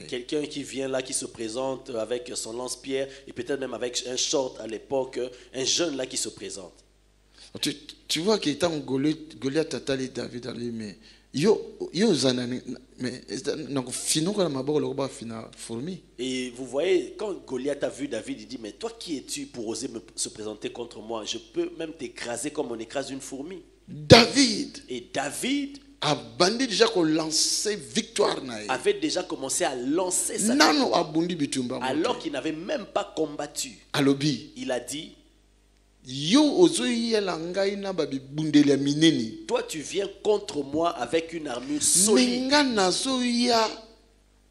Quelqu'un qui vient là, qui se présente avec son lance-pierre et peut-être même avec un short à l'époque, un jeune là qui se présente. Tu vois qu'il était en Goliath a David à lui, mais et vous voyez, quand Goliath a vu David, il dit, mais toi qui es-tu pour oser se présenter contre moi? Je peux même t'écraser comme on écrase une fourmi. David. Et David avait déjà commencé à lancer sa victoire, alors qu'il n'avait même pas combattu. Il a dit, toi tu viens contre moi avec une armure solide.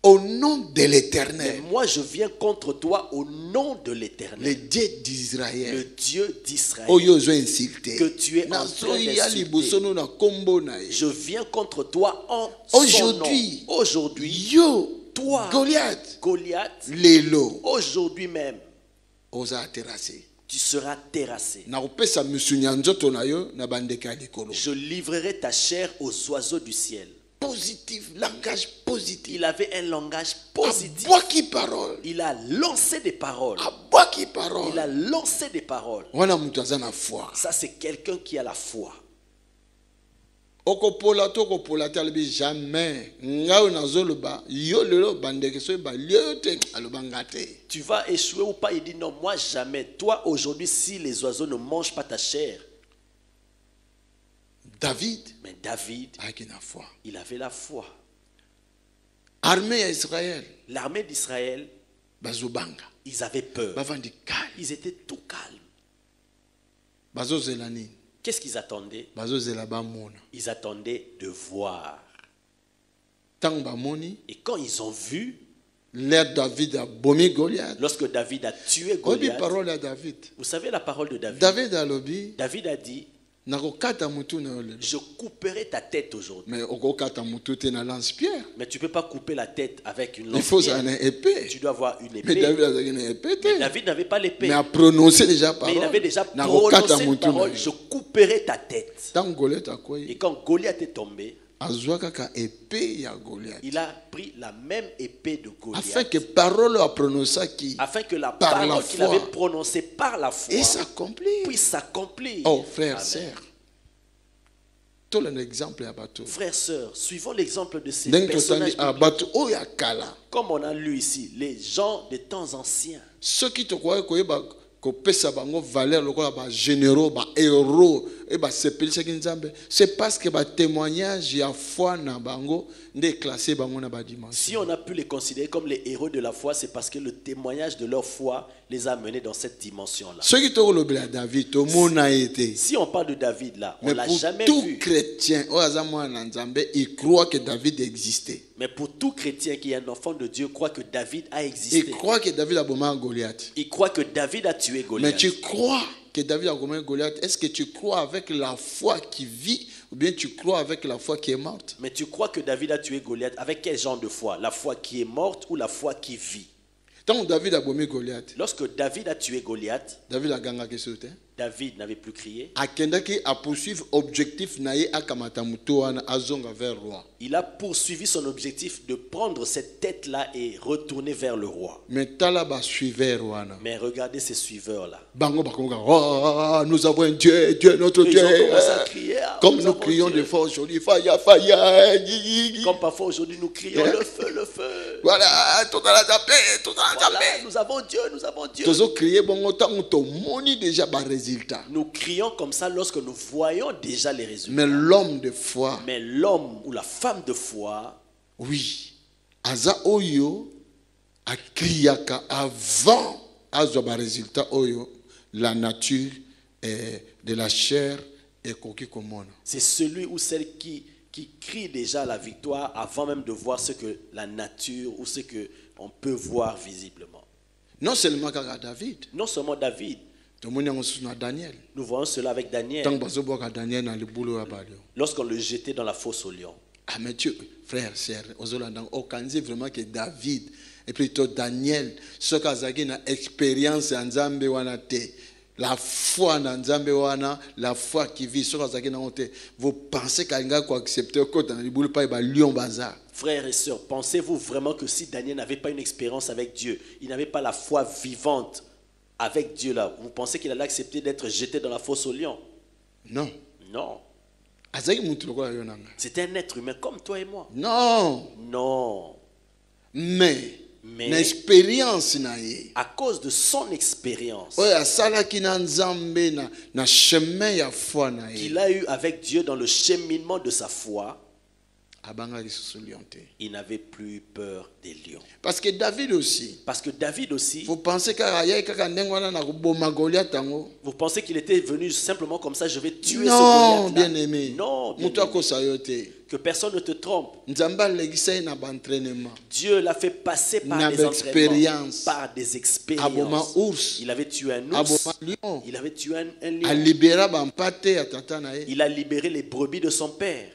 Au nom de l'Éternel. Moi je viens contre toi au nom de l'Éternel. Le Dieu d'Israël. Le Dieu d'Israël. Que tu es en train d'insulter. Je viens contre toi en son nom. Aujourd'hui. Toi. Goliath. Aujourd'hui même. Tu seras terrassé. Je livrerai ta chair aux oiseaux du ciel. Positif, langage positif. Il avait un langage positif. Il a lancé des paroles. Il a lancé des paroles. Ça, c'est quelqu'un qui a la foi. Jamais. Tu vas échouer ou pas? Il dit non, moi jamais. Toi aujourd'hui, si les oiseaux ne mangent pas ta chair. Mais David, il avait la foi. L'armée d'Israël, ils avaient peur. Ils étaient tout calmes. Qu'est-ce qu'ils attendaient? Ils attendaient de voir. Et quand ils ont vu, lorsque David a tué Goliath, vous savez la parole de David? David a dit, je couperai ta tête aujourd'hui. Mais tu ne peux pas couper la tête avec une lance. Il faut une épée. Tu dois avoir une épée. Mais David n'avait pas l'épée. Mais il a prononcé déjà parole. Mais il avait déjà prononcé une parole. Je couperai ta tête. Et quand Goliath est tombé, il a pris la même épée de Goliath. Afin que la parole qu'il avait prononcée par la foi puisse s'accomplir. Oh frère, sœur. Frères, sœurs, suivons l'exemple de ces personnages bibliques. Comme on a lu ici, les gens des temps anciens. Ceux qui te croient généraux, héros, c'est parce que témoignage y a foi na bango déclassé bango na dimension. Si on a pu les considérer comme les héros de la foi, c'est parce que le témoignage de leur foi les a menés dans cette dimension-là. Si on parle de David là, on l'a jamais vu. Tout chrétien, il croit que David existait. Mais pour tout chrétien qui est un enfant de Dieu, croit que David a existé. Il croit que David a bombé Goliath. Il croit que David a tué Goliath. Mais tu crois que David a bombé Goliath? Est-ce que tu crois avec la foi qui vit ou bien tu crois avec la foi qui est morte? Mais tu crois que David a tué Goliath avec quel genre de foi? La foi qui est morte ou la foi qui vit? Lorsque David a tué Goliath, David a gagné quelque chose. David n'avait plus crié. Il a poursuivi son objectif de prendre cette tête-là et retourner vers le roi. Mais regardez ces suiveurs-là. Nous avons un Dieu, Dieu notre Dieu. Comme nous crions des fois aujourd'hui, faya, faya. Comme parfois aujourd'hui nous crions le feu, le feu. Voilà, tout à la paix, tout à la paix. Nous avons Dieu, nous avons Dieu. Nous crions comme ça lorsque nous voyons déjà les résultats. Mais l'homme de foi, mais l'homme ou la femme de foi, oui, aza oyo akriaka avant azwa résultat oyo la nature de la chair et koki komona. C'est celui ou celle qui crie déjà la victoire avant même de voir ce que la nature ou ce que on peut voir visiblement. Non seulement David. Non seulement David. Nous voyons cela avec Daniel. Lorsqu'on le jetait dans la fosse au lion. Ah mais tu, frère, sœur, on dit vraiment que David et plutôt Daniel, ce qui a expérience en Nzambe wana te, la foi en Nzambe wana, la foi qui vit, ce qui a te, vous pensez qu'il y a accepter que dans le boulot pas lion bazar. Frères et sœurs, pensez-vous vraiment que si Daniel n'avait pas une expérience avec Dieu, il n'avait pas la foi vivante avec Dieu là, vous pensez qu'il allait accepter d'être jeté dans la fosse au lion? Non. Non. C'était un être humain comme toi et moi. Non. Non. Mais l'expérience à cause de son expérience qu'il a eu avec Dieu dans le cheminement de sa foi, il n'avait plus peur des lions. Parce que David aussi. Vous pensez qu'il était venu simplement comme ça, je vais tuer ce Goliath-là. Non, bien aimé. Non, bien aimé. Que personne ne te trompe. Dieu l'a fait passer par des entraînements, par des expériences. Il avait tué un ours. Il avait tué un lion. Il a libéré les brebis de son père.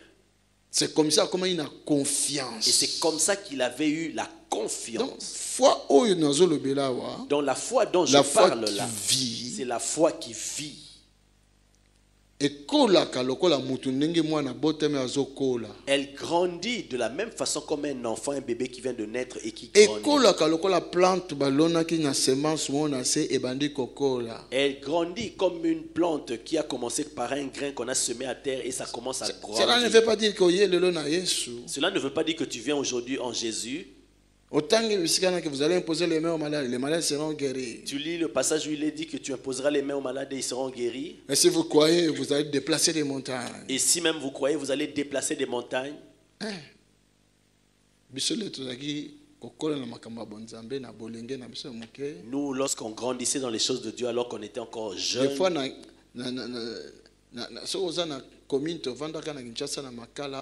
C'est comme ça comment il a confiance. Et c'est comme ça qu'il avait eu la confiance. Donc la foi dont je parle là, c'est la foi qui vit. Elle grandit de la même façon comme un enfant, un bébé qui vient de naître et qui grandit. Elle grandit comme une plante qui a commencé par un grain qu'on a semé à terre et ça commence à grandir. Cela ne veut pas dire que tu viens aujourd'hui en Jésus. Autant que vous allez imposer les mains aux malades, les malades seront guéris. Tu lis le passage où il est dit que tu imposeras les mains aux malades et ils seront guéris. Et si vous croyez, vous allez déplacer des montagnes. Et si même vous croyez, vous allez déplacer des montagnes. Nous, lorsqu'on grandissait dans les choses de Dieu, alors qu'on était encore jeunes, des fois,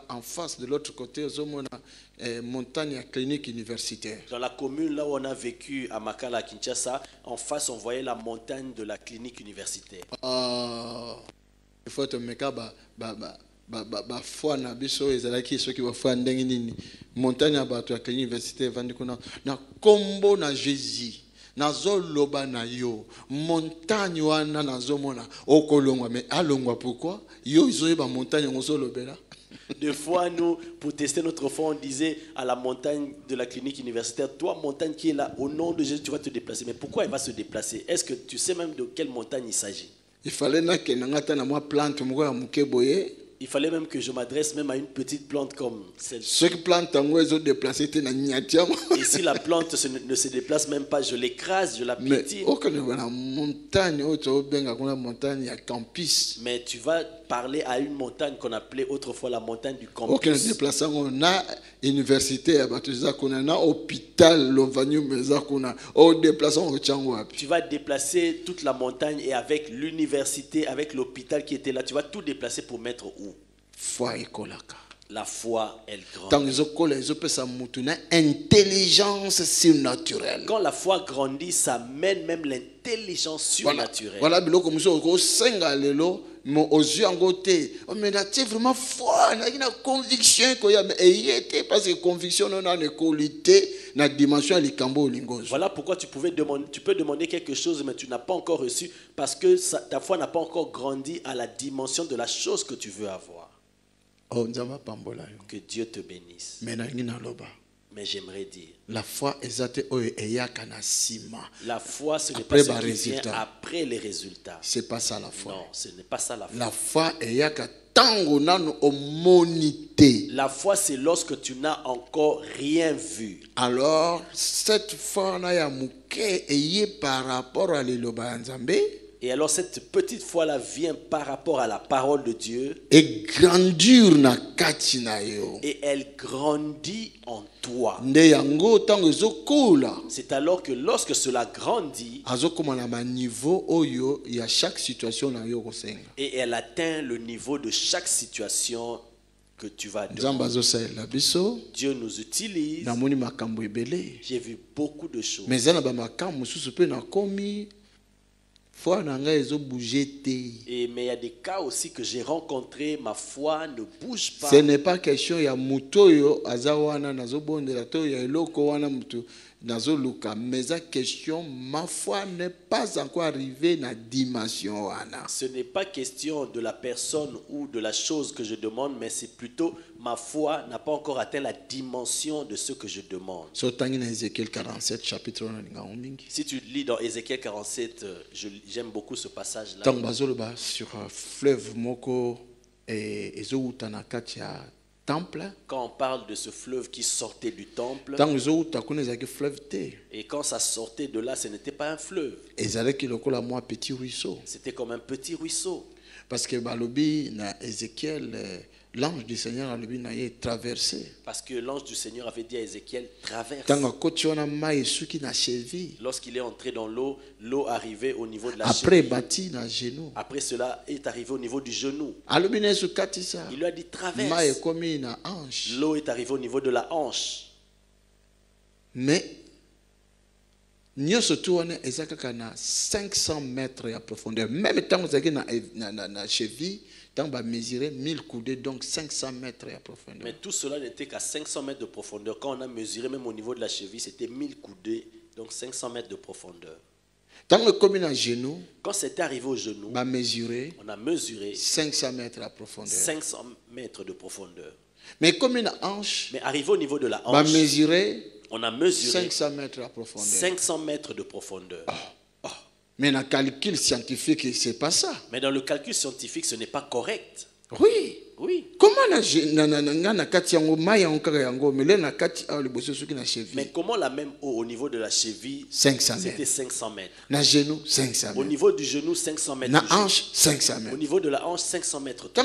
en face de l'autre côté, montagne à clinique universitaire. Dans la commune là où on a vécu à Makala, à Kinshasa, en face on voyait la montagne de la clinique universitaire. Il faut te mettre foi na biso ezalaki soki ba foi ndenge nini montagne ya bato ya clinique universitaire vandi kuna na kombo na Jésus. Nazoloba na yo montagne wana nazomona okolongwa mais alongwa pourquoi yo izoyeba montagne ngozolobela. Des fois, nous, pour tester notre foi, on disait à la montagne de la clinique universitaire, toi, montagne qui est là, au nom de Jésus, tu vas te déplacer. Mais pourquoi elle va se déplacer? Est-ce que tu sais même de quelle montagne il s'agit? Il fallait Il fallait même que je m'adresse même à une petite plante comme celle-ci. Ceux qui plantent en haut, ils ont déplacé. Et si la plante ne se déplace même pas, je l'écrase, je la piétine. Mais tu vas parler à une montagne qu'on appelait autrefois la montagne du campus. Tu vas déplacer toute la montagne et avec l'université, avec l'hôpital qui était là, tu vas tout déplacer pour mettre où? La foi, elle grandit. Quand la foi grandit, ça mène même l'intelligence surnaturelle. Voilà, mais aux yeux en côté, mais là tu vraiment foi, il y a une conviction parce que conviction on a une qualité na dimension ya likambo olingozo. Voilà pourquoi tu peux demander quelque chose mais tu n'as pas encore reçu parce que ta foi n'a pas encore grandi à la dimension de la chose que tu veux avoir. Oh, nzamba pambola yo. Que Dieu te bénisse. Mais j'aimerais dire, la foi ezate oyo eyaka na sima. La foi ce n'est pas ce qui vient après les résultats. C'est pas ça la foi. Non, ce n'est pas ça la foi. La foi eyaka tango nanu omonite. La foi c'est lorsque tu n'as encore rien vu. Alors cette foi na ya muke eye par rapport à liloba ya Nzambe. Et alors cette petite foi-là vient par rapport à la parole de Dieu. Et grandir na kati na yo. Et elle grandit en toi. Nde yango tango ezokola. C'est alors que lorsque cela grandit, azokoma na ba niveau oyo ya chaque situation na yo kosenga. Et elle atteint le niveau de chaque situation que tu vas demander. Dieu nous utilise. J'ai vu beaucoup de choses. Mais mais il y a des cas aussi que j'ai rencontrés, ma foi ne bouge pas. Ce n'est pas question ya mutoyo azawana nazobondela to ya eloko wana muto nazoluka, mais la question ma foi n'est pas encore arrivée na dimension wana. Ce n'est pas question de la personne ou de la chose que je demande, mais c'est plutôt ma foi n'a pas encore atteint la dimension de ce que je demande. Ézéchiel 47 chapitre 1. Si tu lis dans Ézéchiel 47, j'aime beaucoup ce passage là. Sur fleuve moko et temple. Quand on parle de ce fleuve qui sortait du temple, et quand ça sortait de là, ce n'était pas un fleuve. C'était comme un petit ruisseau. Parce que balobi na Ézéchiel, l'ange du Seigneur a traversé. Parce que l'ange du Seigneur avait dit à Ézéchiel, traverse. Lorsqu'il est entré dans l'eau, l'eau arrivait au niveau de la cheville. Après cela est arrivé au niveau du genou. Il lui a dit, traverse. L'eau est arrivée au niveau de la hanche. Mais nous sommes à 500 mètres de profondeur. Même temps vous avez na cheville, tant va mesurer 1000 coudées, donc 500 mètres de profondeur. Mais tout cela n'était qu'à 500 mètres de profondeur. Quand on a mesuré même au niveau de la cheville, c'était 1000 coudées, donc 500 mètres de profondeur. Quand c'était arrivé au genou, on a mesuré 500 mètres de profondeur. 500 mètres de profondeur. Mais comme une hanche, mais arrivé au niveau de la hanche, on a mesuré 500 mètres de profondeur. 500 mètres de profondeur. Mais dans le calcul scientifique, c'est pas ça. Mais dans le calcul scientifique, ce n'est pas correct. Oui. Oui. Comment mais comment la même eau au niveau de la cheville, 500 c'était 500 mètres. Genou, 500 mètres. Au niveau du genou, 500 mètres. Na hanche, 500 mètres. Au niveau de la hanche, 500 mètres. Quand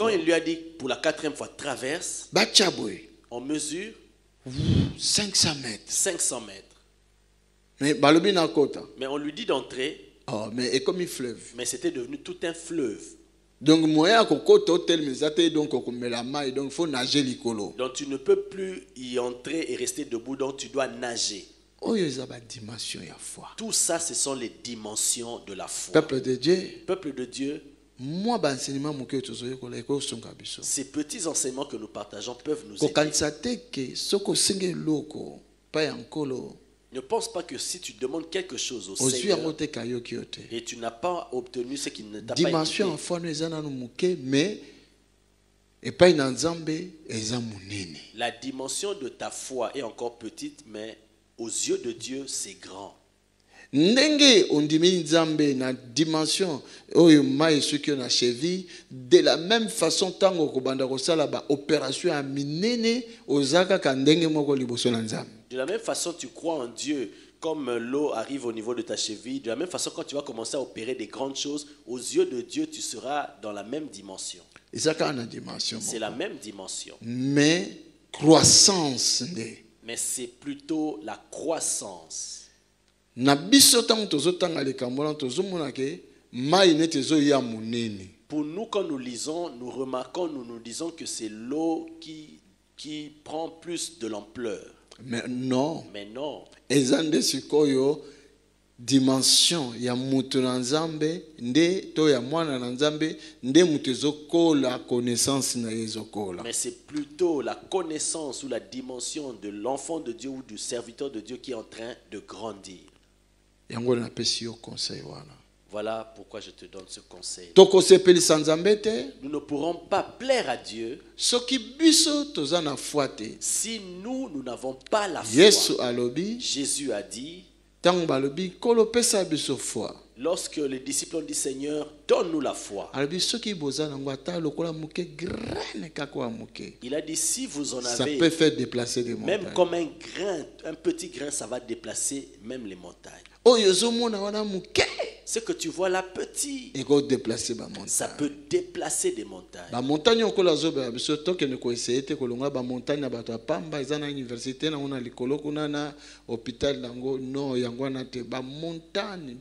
il lui a dit pour la 4e fois, traverse, on mesure 500 mètres. 500 mètres. Mais on lui dit d'entrer. Oh, mais et comme un fleuve. Mais c'était devenu tout un fleuve. Donc moyen donc faut nager likolo. Donc tu ne peux plus y entrer et rester debout, donc tu dois nager. Tout ça, ce sont les dimensions de la foi. Peuple de Dieu. Moi, ces petits enseignements que nous partageons peuvent nous aider. Ne pense pas que si tu demandes quelque chose au Seigneur et tu n'as pas obtenu ce qu'il ne t'a pas été, mais la dimension de ta foi est encore petite, mais aux yeux de Dieu, c'est grand. Ndenge ondimi Nzambe na dimension oyo mai soki na cheville, de la même façon tango kobanda kosala ba opération ya minene ozaka ka ndenge moko liboso na Nzambe. De la même façon, tu crois en Dieu comme l'eau arrive au niveau de ta cheville. De la même façon, quand tu vas commencer à opérer des grandes choses, aux yeux de Dieu, tu seras dans la même dimension. C'est la même dimension. Mais croissance. Mais c'est plutôt la croissance. Pour nous, quand nous lisons, nous remarquons, nous disons que c'est l'eau qui prend plus de l'ampleur. Mais non. Mais non. dimension ya mutu na nzambe nde to ya mwana na nzambe nde mutu ezokola connaissance na ezokola. Mais c'est plutôt la connaissance ou la dimension de l'enfant de Dieu ou du serviteur de Dieu qui est en train de grandir. Yango na pesi yo conseil wana. Voilà pourquoi je te donne ce conseil. Nous ne pourrons pas plaire à Dieu si nous n'avons pas la foi. Jésus a dit, lorsque les disciples ont dit, Seigneur, donne-nous la foi. Il a dit, si vous en avez, ça peut faire déplacer des montagnes. Même comme un grain, un petit grain, ça va déplacer même les montagnes. Ce que tu vois là petit, ça peut déplacer des montagnes.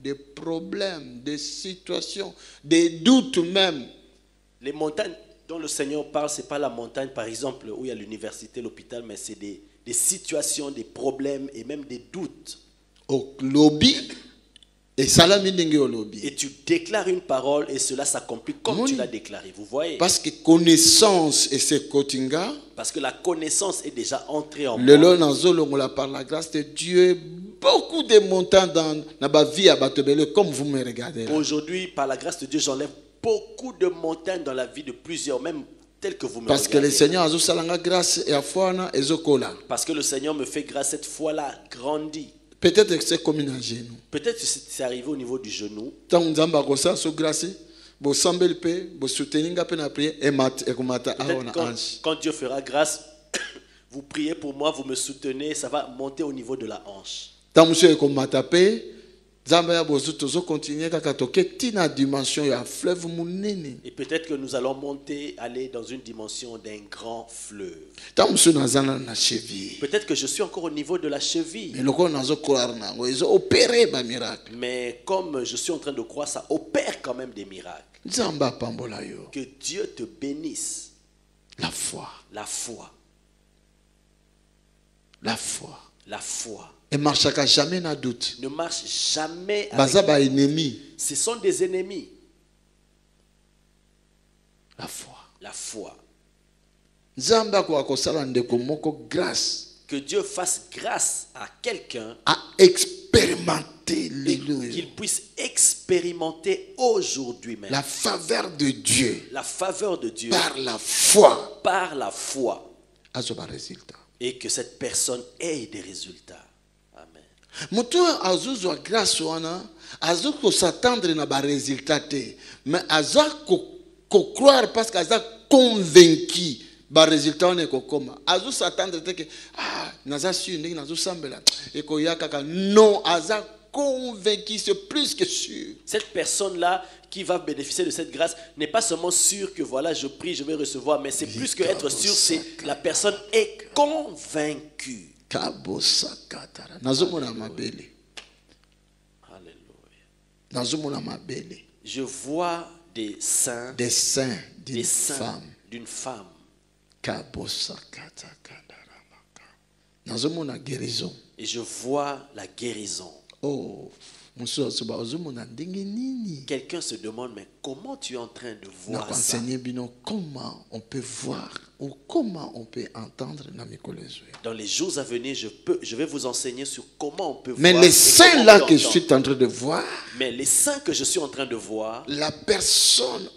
Des problèmes, des situations, des doutes même. Les montagnes dont le Seigneur parle, ce n'est pas la montagne par exemple où il y a l'université, l'hôpital, mais c'est des situations, des problèmes et même des doutes. Au lobby. Et tu déclares une parole et cela s'accomplit comme tu l'as déclaré. Vous voyez? Parce que connaissance et c'est cotinga. Parce que la connaissance est déjà entrée en moi. Par la grâce de Dieu, beaucoup de montagnes dans ma vie à Batobele, comme vous me regardez. Aujourd'hui, par la grâce de Dieu, j'enlève beaucoup de montagnes dans la vie de plusieurs, même telles que vous me regardez. Parce que le Seigneur a fait grâce et parce que le Seigneur me fait grâce, cette foi-là grandit. Peut-être que c'est comme un genou. Peut-être que c'est arrivé au niveau du genou. Quand Dieu fera grâce, vous priez pour moi, vous me soutenez, ça va monter au niveau de la hanche. Et peut-être que nous allons monter, aller dans une dimension d'un grand fleuve. Peut-être que je suis encore au niveau de la cheville. Mais comme je suis en train de croire, ça opère quand même des miracles. Que Dieu te bénisse. La foi. La foi. La foi. La foi. Et marchera jamais n'a doute. Ne marche jamais avec ennemi. Ce sont des ennemis. La foi. La foi. Que Dieu fasse grâce à quelqu'un à expérimenter qu'il puisse expérimenter aujourd'hui même la faveur de Dieu. La faveur de Dieu par la foi. Par la foi. Et que cette personne ait des résultats. Mutu azuzwa grâce wana azuko s'attendre na ba résultat mais azako croire parce qu'aza convaincu ba résultat ne ko koma azu s'attendre que naza sûr ndenge nazo sambela et ko yakaka non aza convaincu, c'est plus que sûr. Cette personne là qui va bénéficier de cette grâce n'est pas seulement sûr que voilà je prie je vais recevoir, mais c'est plus que être sûr, c'est la personne est convaincue. Je vois des seins d'une femme. Et je vois la guérison. Oh. Quelqu'un se demande, mais comment tu es en train de voir ça? Comment on peut voir ou comment on peut entendre? Dans les jours à venir, je vais vous enseigner sur comment on peut voir. Mais les saints là que je suis en train de voir, mais les saints que je suis en train de voir, la personne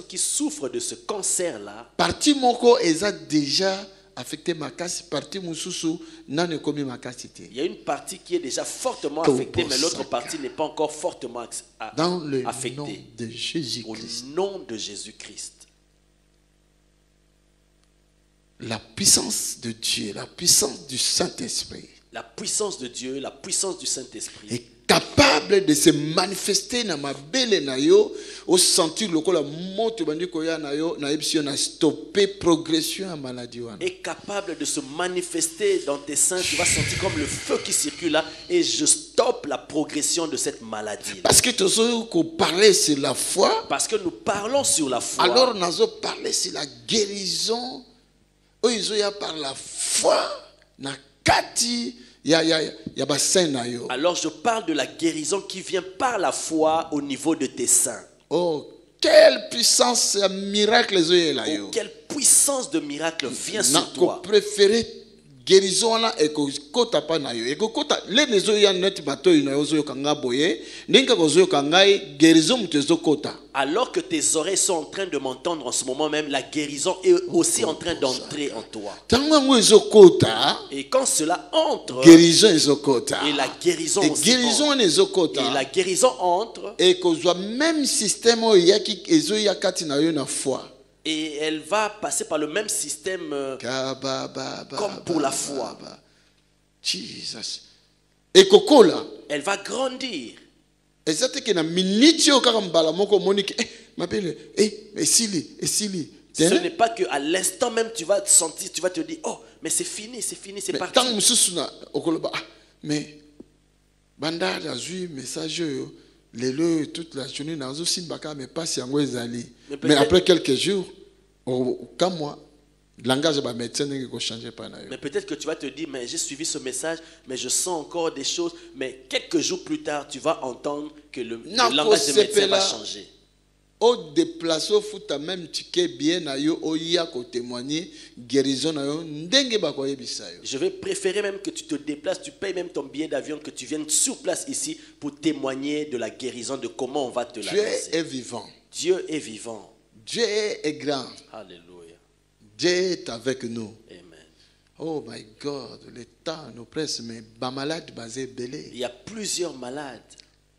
qui souffre de ce cancer là, partie moko eza déjà affecté makasi, partie mususu nane komi makasi te. Il y a une partie qui est déjà fortement affectée, mais l'autre partie n'est pas encore fortement affectée. Dans le nom de Jésus-Christ. Au nom de Jésus-Christ. La puissance de Dieu, la puissance du Saint-Esprit. La puissance de Dieu, la puissance du Saint-Esprit. Est capable de se manifester dans ma belle nayo au sentir le la monte bandi koya nayo na epsi na stopper progression à maladie wana. Est capable de se manifester dans tes seins, tu vas sentir comme le feu qui circule là et je stoppe la progression de cette maladie. Parce que tu as parlé sur la foi. Parce que nous parlons sur la foi. Alors nous avons parlé sur la guérison. Oizoya par la foi na kati Alors je parle de la guérison qui vient par la foi au niveau de tes seins. Oh, quelle puissance miracle! Oh, quelle puissance de miracle vient sur toi. Guérison là et kota pa na yo et kota les lezo ya net bato ina yozo kanga boye ndinga kozo kanga guérison mtezo kota. Alors que tes oreilles sont en train de m'entendre en ce moment même, la guérison est aussi en train d'entrer en toi. Et quand cela entre, guérison ezokota. Et la guérison et aussi guérison entre. Et la guérison entre. Et kozwa même système yaki ezo yakati na yo na foi. Et elle va passer par le même système comme pour la foi. Jesus. Et kokola. Elle va grandir. Exactement que na minute yo kaka mbala moko moniki m'appelle esili. Ce n'est pas que à l'instant même tu vas te sentir, tu vas te dire oh mais c'est fini, c'est parti. Tant mususuna okoloba mais banda la zui message yo lelo toute la journée na zo simbaka mais pas si yango ezali. Mais après quelques jours comme moi langage ba médecin ne ko changer pas na yo. Mais peut-être que tu vas te dire mais j'ai suivi ce message mais je sens encore des choses, mais quelques jours plus tard tu vas entendre que le langage de médecin va changer. Au déplacer futa même ticket bien na yo oya ko témoigner guérison na yo ndenge ba ko yebisa yo. Je vais préférer même que tu te déplaces, tu payes même ton billet d'avion, que tu viennes sur place ici pour témoigner de la guérison, de comment on va te l'annoncer. Dieu est vivant. Dieu est vivant. Dieu est grand. Alléluia. Dieu est avec nous. Amen. Oh my God, le temps nous presse, mais ba malade basé belé. Il y a plusieurs malades.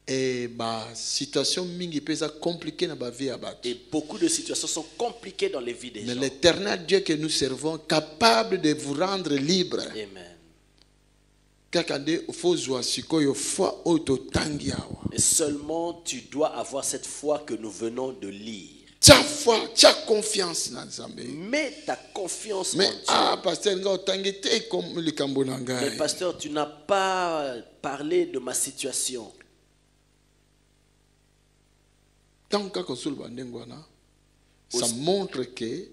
Et ma situation mingi pesa compliquée dans ma vie à battre. Et beaucoup de situations sont compliquées dans les vies des gens. Mais l'éternel Dieu que nous servons, capable de vous rendre libre. Amen. Et seulement tu dois avoir cette foi que nous venons de lire. Ta foi, ta confiance dans Nzambe. Mets ta confiance en Dieu. Mais pasteur, tu n'as pas parlé de ma situation. Ça montre que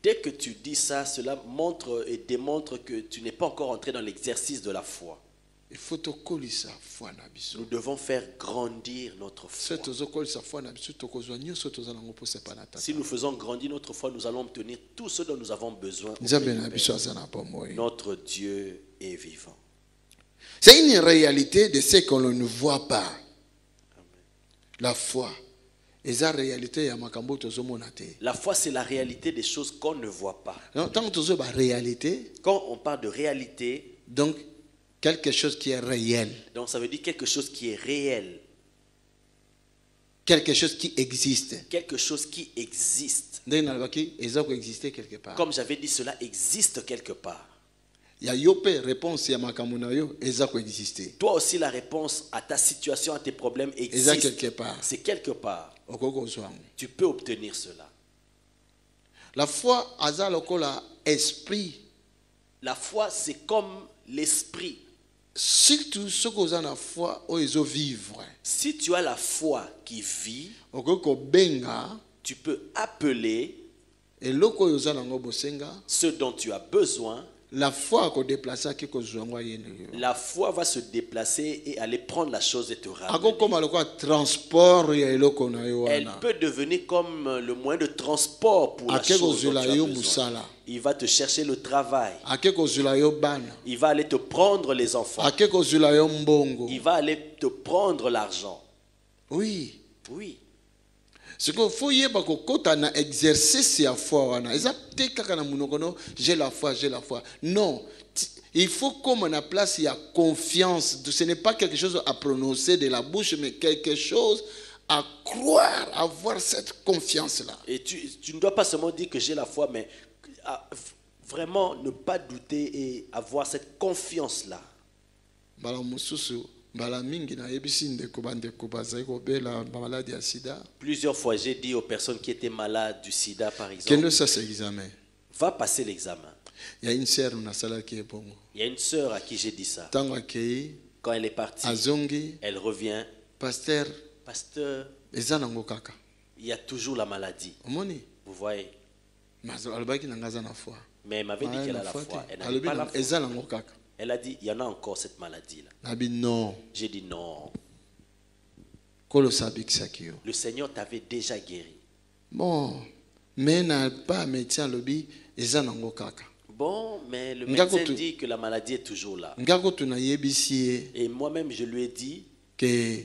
dès que tu dis ça, cela montre et démontre que tu n'es pas encore entré dans l'exercice de la foi. Nous devons faire grandir notre foi. Si nous faisons grandir notre foi, nous allons obtenir tout ce dont nous avons besoin. Notre Dieu est vivant. C'est une réalité de ce que l'on ne voit pas. La foi. La foi, c'est la réalité des choses qu'on ne voit pas. Quand on parle de réalité, donc quelque chose qui est réel. Donc ça veut dire quelque chose qui est réel. Quelque chose qui existe. Quelque chose qui existe. Comme j'avais dit, cela existe quelque part. Toi aussi, la réponse à ta situation, à tes problèmes existe. C'est quelque part. Tu peux obtenir cela. La foi, esprit. La foi, c'est comme l'esprit. Surtout ceux qui ont la foi, ils vivent. Si tu as la foi qui vit, tu peux appeler ce dont tu as besoin. La foi va se déplacer et aller prendre la chose et te ramener. Elle peut devenir comme le moyen de transport pour la chose dont tu as besoin. Il va te chercher le travail. Il va aller te prendre les enfants. Il va aller te prendre l'argent. Oui. Oui. Ce qu'il faut que exercice la foi. J'ai la foi, j'ai la foi. Non. Il faut comme on a place, il y a confiance. Ce n'est pas quelque chose à prononcer de la bouche, mais quelque chose à croire, avoir cette confiance-là. Et tu ne dois pas seulement dire que j'ai la foi, mais vraiment ne pas douter et avoir cette confiance-là. Plusieurs fois, j'ai dit aux personnes qui étaient malades du sida, par exemple, va passer l'examen. Il y a une sœur à qui j'ai dit ça. Quand elle est partie, elle revient. Pasteur, il y a toujours la maladie. Vous voyez. Mais elle m'avait dit qu'elle a la foi. Elle n'avait pas la foi. Elle a dit, il y en a encore cette maladie-là. Non. J'ai dit non. Le Seigneur t'avait déjà guéri. Bon, mais n'a pas médecin lobby Bon, mais le médecin dit que la maladie est toujours là. Et moi-même, je lui ai dit que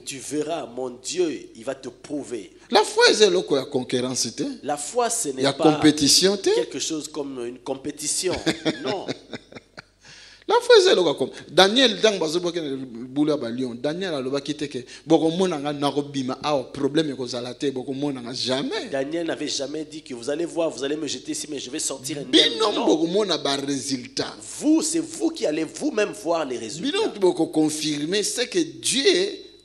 tu verras, mon Dieu, il va te prouver. La foi, c'est la concurrence. La foi, ce n'est pas quelque chose comme une compétition. Non. La foi, c'est comme Daniel, Daniel Daniel n'avait jamais dit que vous allez voir, vous allez me jeter ici, mais je vais sortir indemne. Non. Vous, c'est vous qui allez vous-même voir les résultats. Confirmer ce que Dieu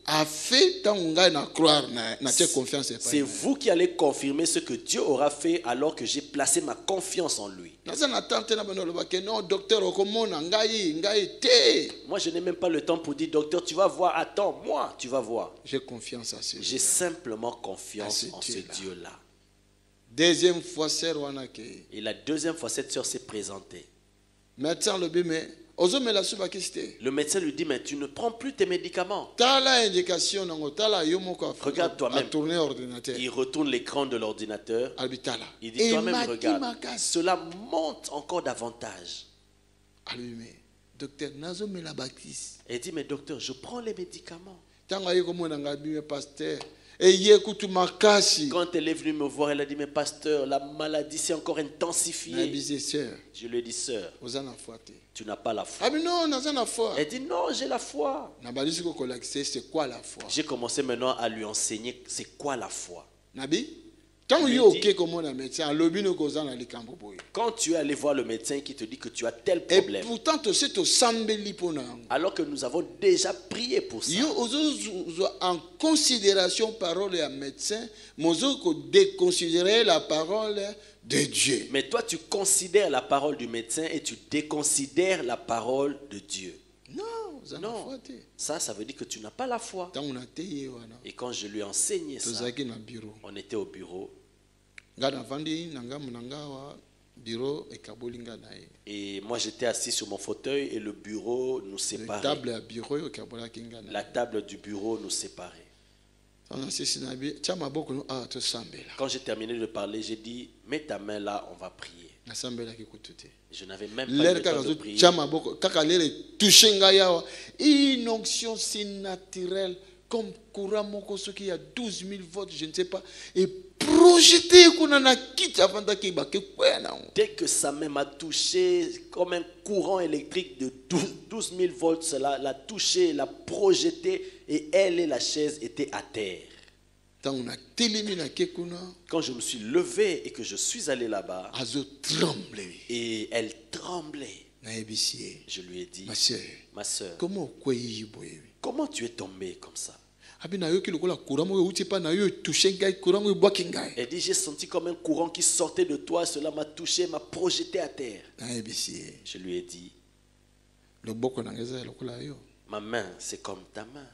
a fait. C'est vous qui allez confirmer ce que Dieu aura fait alors que j'ai placé ma confiance en lui. Moi, je n'ai même pas le temps pour dire, docteur, tu vas voir. Attends, moi, tu vas voir. J'ai confiance à ce Dieu. J'ai simplement confiance en ce Dieu-là. Deuxième fois, et la deuxième fois, cette sœur s'est présentée. Le médecin lui dit, mais tu ne prends plus tes médicaments. Regarde toi-même. Il retourne l'écran de l'ordinateur. Il dit, toi-même, regarde. Cela monte encore davantage. Il dit, mais docteur, je prends les médicaments. Quand elle est venue me voir, elle a dit, mais pasteur, la maladie s'est encore intensifiée. Je lui ai dit, sœur, tu n'as pas la foi. Elle dit, non, j'ai la foi. J'ai commencé maintenant à lui enseigner c'est quoi la foi. Quand tu es allé voir le médecin qui te dit que tu as tel problème, alors que nous avons déjà prié pour ça, en considération parole à médecin, déconsidérer la parole de Dieu. Mais toi tu considères la parole du médecin et tu déconsidères la parole de Dieu. Non, ça veut dire que tu n'as pas la foi. Et quand je lui ai enseigné ça, on était au bureau. Et moi j'étais assis sur mon fauteuil et le bureau nous séparait. La table du bureau nous séparait. Quand j'ai terminé de parler, j'ai dit, mets ta main là, on va prier. Je n'avais même pas le temps de prier. Une onction si naturelle, comme courant qui a 12 000 volts, je ne sais pas, et projeté. Dès que sa main m'a touché, comme un courant électrique de 12 000 volts, cela l'a touché, l'a projeté, et elle et la chaise étaient à terre. Quand je me suis levé et que je suis allé là-bas, et elle tremblait, je lui ai dit, ma soeur, comment tu es tombée comme ça? Elle dit, j'ai senti comme un courant qui sortait de toi, cela m'a touché, m'a projeté à terre. Je lui ai dit, ma main, c'est comme ta main.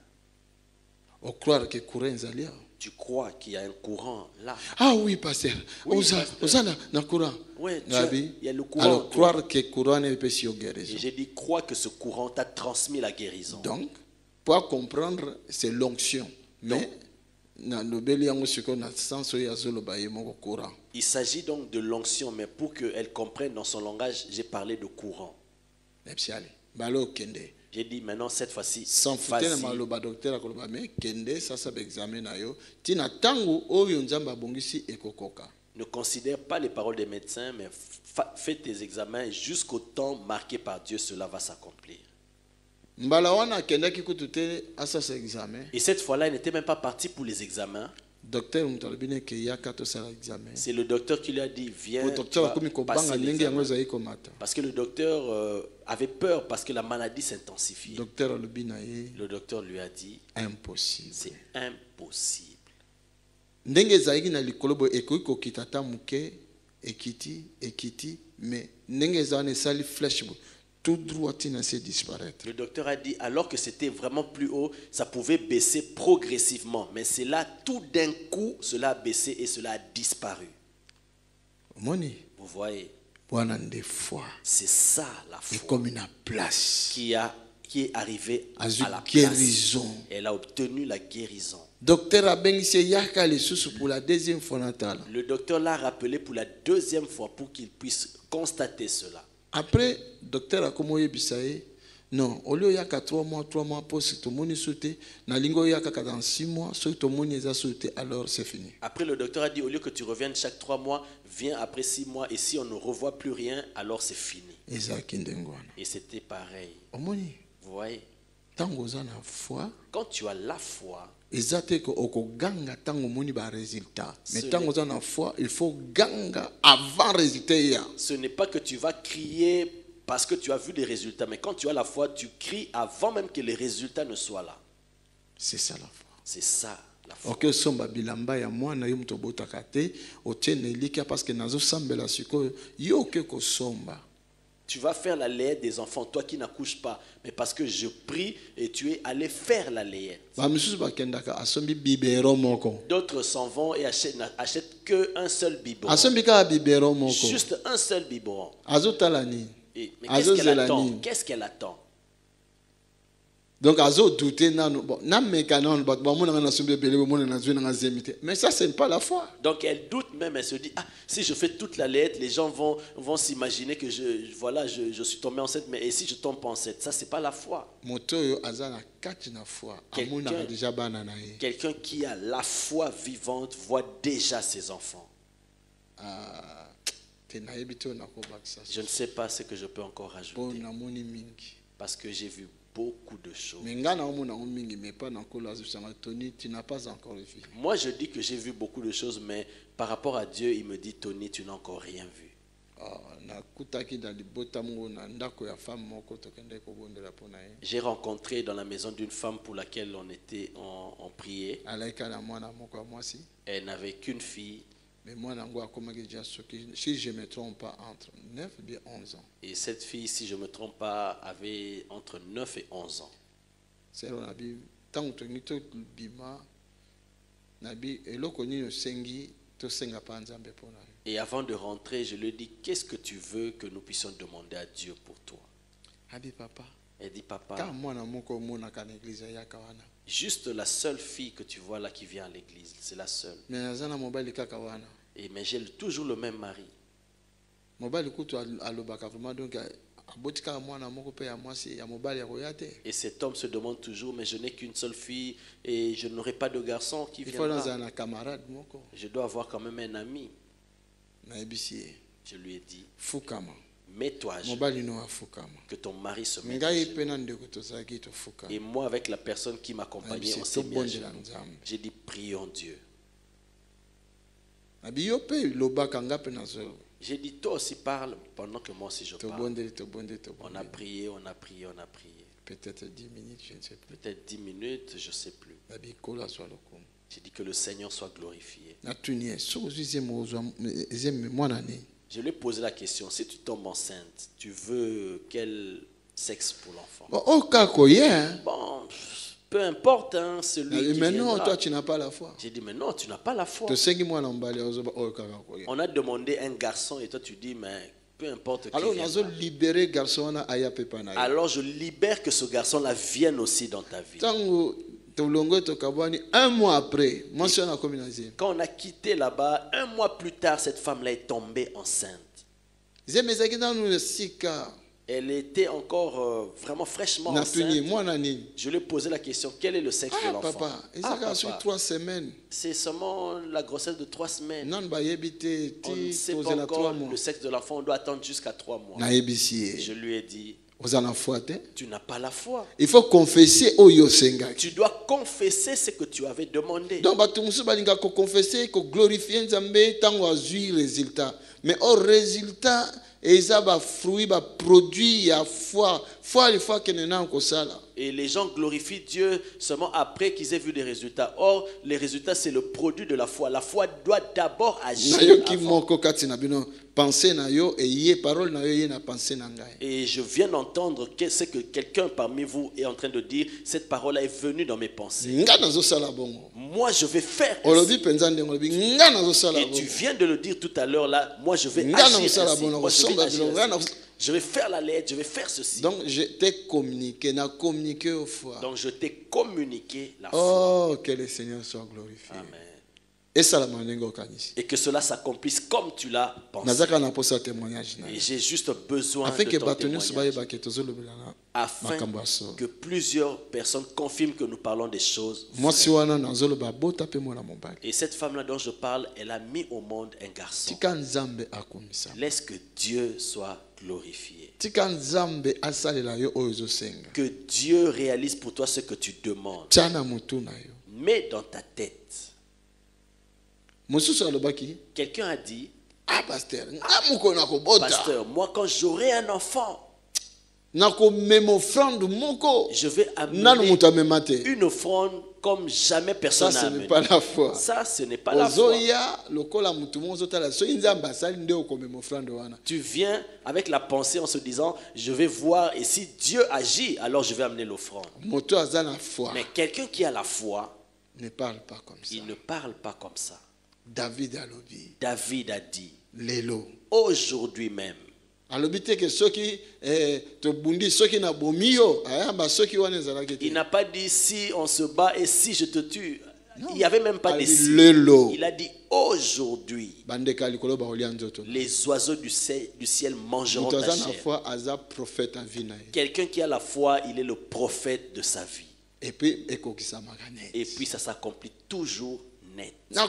Tu crois qu'il y a un courant là? Ah oui, pasteur. Oui, il y a le courant. Alors, croire que le courant n'est pas sur guérison. Et j'ai dit, crois que ce courant t'a transmis la guérison. Donc, pour comprendre, c'est l'onction. Mais, il s'agit donc de l'onction, mais pour qu'elle comprenne dans son langage, j'ai parlé de courant. J'ai dit maintenant cette fois-ci, ne considère pas les paroles des médecins, mais fais tes examens jusqu'au temps marqué par Dieu, cela va s'accomplir. Et cette fois-là, il n'était même pas parti pour les examens. C'est le docteur qui lui a dit, viens, passer l'examen. Parce que le docteur avait peur parce que la maladie s'intensifiait. Le docteur lui a dit, impossible. C'est impossible. tout droit disparaître. Le docteur a dit, alors que c'était vraiment plus haut, ça pouvait baisser progressivement. Mais c'est là, tout d'un coup, cela a baissé et cela a disparu. Vous voyez, c'est ça la foi. Comme une place. Qui est arrivée à la guérison. Place. Elle a obtenu la guérison. Docteur a pour la deuxième fois. Le docteur l'a rappelé pour la deuxième fois pour qu'il puisse constater cela. Après, docteur a comment bisaye non, au lieu yaka 3 mois pour si tout le monde sauté, na lingo yaka dans 6 mois, si tout le monde a sauté, alors c'est fini. Après, le docteur a dit, au lieu que tu reviennes chaque 3 mois, viens après 6 mois, et si on ne revoit plus rien, alors c'est fini. Et c'était pareil. Vous voyez? Quand tu as la foi, mais foi, il faut ganga avant résultat. Ce n'est pas que tu vas crier parce que tu as vu des résultats, mais quand tu as la foi, tu cries avant même que les résultats ne soient là. C'est ça la foi. C'est ça la foi. Ok, somba bilamba ya mwana yo mtobo takate, otene lika parce que nazo sambela siko yo ke ko somba. Tu vas faire la layette des enfants, toi qui n'accouches pas, mais parce que je prie et tu es allé faire la layette. D'autres s'en vont et achètent qu'un seul biberon. Juste un seul biberon. Mais qu'est-ce qu'elle attend? Qu'est-ce qu'elle attend? Donc, douter, mais ça, c'est pas la foi. Donc, elle doute même, elle se dit, ah, si je fais toute la layette, les gens vont s'imaginer que je suis tombé enceinte, mais et si je tombe pas enceinte, ça, c'est pas la foi. Quelqu'un qui a la foi vivante voit déjà ses enfants. Je ne sais pas ce que je peux encore rajouter. Parce que j'ai vu beaucoup de choses. Moi, je dis que j'ai vu beaucoup de choses, mais par rapport à Dieu, il me dit, Tony, tu n'as encore rien vu. J'ai rencontré dans la maison d'une femme pour laquelle on priait. Elle n'avait qu'une fille. Mais moi, si je ne me trompe pas, entre 9 et 11 ans. Et cette fille, si je ne me trompe pas, avait entre 9 et 11 ans. Et avant de rentrer, je lui ai dit, qu'est-ce que tu veux que nous puissions demander à Dieu pour toi? Elle dit, papa, juste la seule fille que tu vois là qui vient à l'église, c'est la seule. Mais j'ai toujours le même mari. Et cet homme se demande toujours, mais je n'ai qu'une seule fille et je n'aurai pas de garçon qui viendra. Je dois avoir quand même un ami. Je lui ai dit, mets-toi à genoux, que ton mari se mette à genoux. Et moi, avec la personne qui m'accompagnait, on s'est mis à genoux. J'ai dit, prions Dieu. J'ai dit, toi aussi parle pendant que moi aussi je parle. On a prié, on a prié, on a prié. Peut-être 10 minutes, je ne sais plus. Peut-être 10 minutes, je ne sais plus. J'ai dit que le Seigneur soit glorifié. Je lui ai posé la question, si tu tombes enceinte, tu veux quel sexe pour l'enfant? Bon, peu importe, hein, celui qui mais viendra. Non, toi tu n'as pas la foi. J'ai dit, mais non, tu n'as pas la foi. On a demandé un garçon et toi tu dis, mais peu importe qui viendra. Alors je libère que ce garçon-là vienne aussi dans ta vie. Un mois après, quand on a quitté là-bas, un mois plus tard, cette femme-là est tombée enceinte. Elle était encore vraiment fraîchement enceinte. Je lui ai posé la question, quel est le sexe de l'enfant? Papa, 3 semaines. C'est seulement la grossesse de 3 semaines. On ne sait pas encore le sexe de l'enfant, on doit attendre jusqu'à 3 mois. Je lui ai dit, tu n'as pas la foi. Il faut confesser. Tu dois confesser ce que tu avais demandé. Donc, tu confesser, glorifier Nzambe, tant résultat. Mais au résultat, et ça va fruit, va produit, il y a foi. Foi, il faut que nous n'ayons que ça là. Et les gens glorifient Dieu seulement après qu'ils aient vu les résultats. Or, les résultats, c'est le produit de la foi. La foi doit d'abord agir avant. Et je viens d'entendre ce que quelqu'un parmi vous est en train de dire. Cette parole est venue dans mes pensées. Moi, je vais faire ainsi. Et tu viens de le dire tout à l'heure là. Moi, je vais agir ainsi. Moi, je vais faire la lettre, je vais faire ceci. Donc, je t'ai communiqué, n'a communiqué au foi. Donc, je t'ai communiqué la foi. Oh, que le Seigneur soit glorifié. Amen. Et que cela s'accomplisse comme tu l'as pensé. Et j'ai juste besoin de ton témoignage. Afin que plusieurs personnes confirment que nous parlons des choses vraies. Et cette femme-là dont je parle, elle a mis au monde un garçon. Laisse que Dieu soit glorifié. Que Dieu réalise pour toi ce que tu demandes. Mets dans ta tête. Quelqu'un a dit, pasteur, moi quand j'aurai un enfant, je vais amener une offrande comme jamais personne n'a amené. Ça, ce n'est pas la foi. Tu viens avec la pensée en se disant, je vais voir et si Dieu agit, alors je vais amener l'offrande. Mais quelqu'un qui a la foi, ne parle pas comme ça. Il ne parle pas comme ça. David a dit, Lelo. Aujourd'hui même. Il n'a pas dit si on se bat et si je te tue. Non. Il n'y avait même pas de si. Il a dit aujourd'hui. Les oiseaux du ciel mangeront ta chair. Quelqu'un qui a la foi, il est le prophète de sa vie. Et puis ça s'accomplit toujours net. Je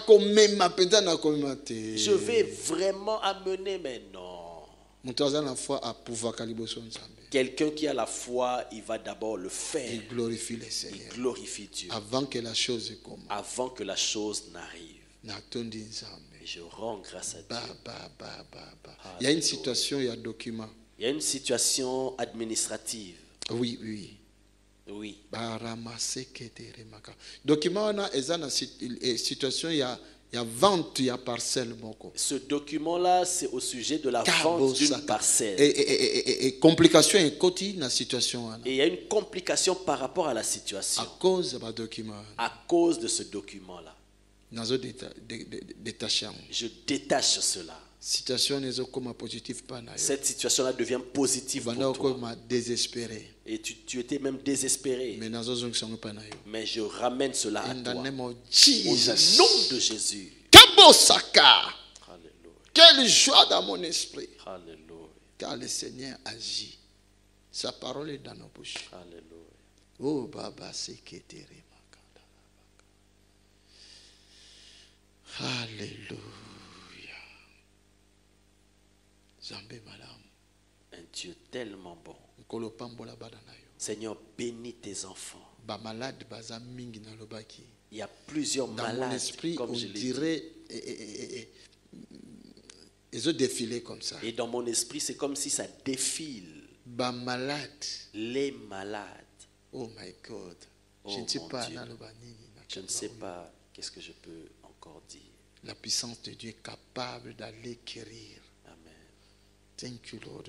vais vraiment amener, mais non. Quelqu'un qui a la foi, il va d'abord le faire. Il glorifie le Seigneur. Il glorifie Dieu. Avant que la chose commence. Avant que la chose n'arrive. Je rends grâce à Dieu. Il y a une situation, il y a un document. Il y a une situation administrative. Oui. Document, il y a une situation, il y a vente, il y a parcelle. Ce document-là, c'est au sujet de la vente d'une parcelle. Et complication est côté dans la situation. Et il y a une complication par rapport à la situation. À cause de document. À cause de ce document-là. Je détache cela. Cette situation-là devient positive pour toi. Et tu étais même désespéré. Mais je ramène cela à toi. Au nom de Jésus. Quelle joie dans mon esprit. Alléluia. Car le Seigneur agit. Sa parole est dans nos bouches. Alléluia. Oh Baba, c'est que Alléluia. Un Dieu tellement bon. Seigneur, bénis tes enfants. Il y a plusieurs malades. Dans mon esprit, comme on dirait, ils ont défilé comme ça. Et dans mon esprit, c'est comme si ça défile. Les malades. Oh my God. Oh je ne sais pas qu'est-ce que je peux encore dire. La puissance de Dieu est capable d'aller guérir. Thank you, Lord.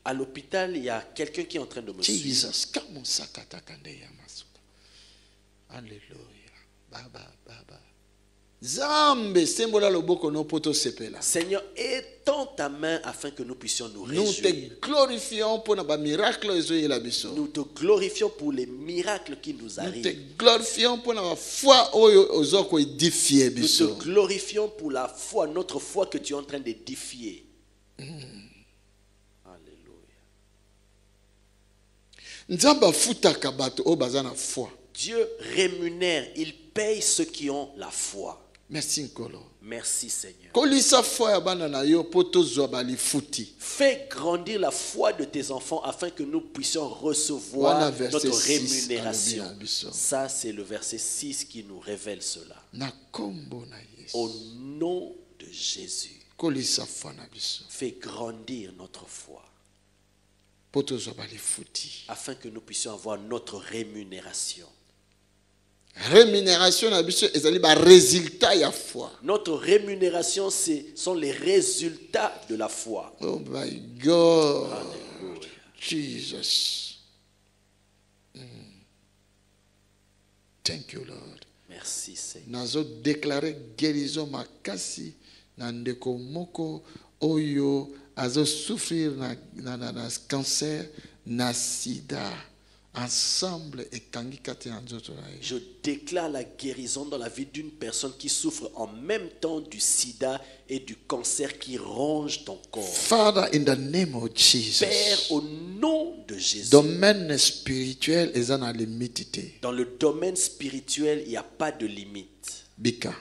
À l'hôpital, il y a quelqu'un qui est en train de me suivre. Alléluia. Seigneur, étends ta main afin que nous puissions nous réjouir. Nous te glorifions pour les miracles. Nous te glorifions pour les miracles qui nous arrivent. Nous te glorifions pour la foi. Nous te glorifions pour la foi, notre foi que tu es en train d'édifier. Alléluia. Dieu rémunère, il paye ceux qui ont la foi. Merci Nkolo. Merci Seigneur. Fais grandir la foi de tes enfants afin que nous puissions recevoir notre rémunération. Ça, c'est le verset 6 qui nous révèle cela. Au nom de Jésus. Fais grandir notre foi. afin que nous puissions avoir notre rémunération. Rémunération résultat ya foi. Notre rémunération, sont les résultats de la foi. Oh my God. Alléluia. Jesus. Thank you, Lord. Merci, Seigneur. Nazo déclarer guérison makasi na ndeko moko oyo azo souffrir na cancer na sida. Ensemble et je déclare la guérison dans la vie d'une personne qui souffre en même temps du sida et du cancer qui ronge ton corps. Father, in the name of Jesus. Père, au nom de Jésus. Domaine spirituel est en limité. Dans le domaine spirituel, il n'y a pas de limite. Bika.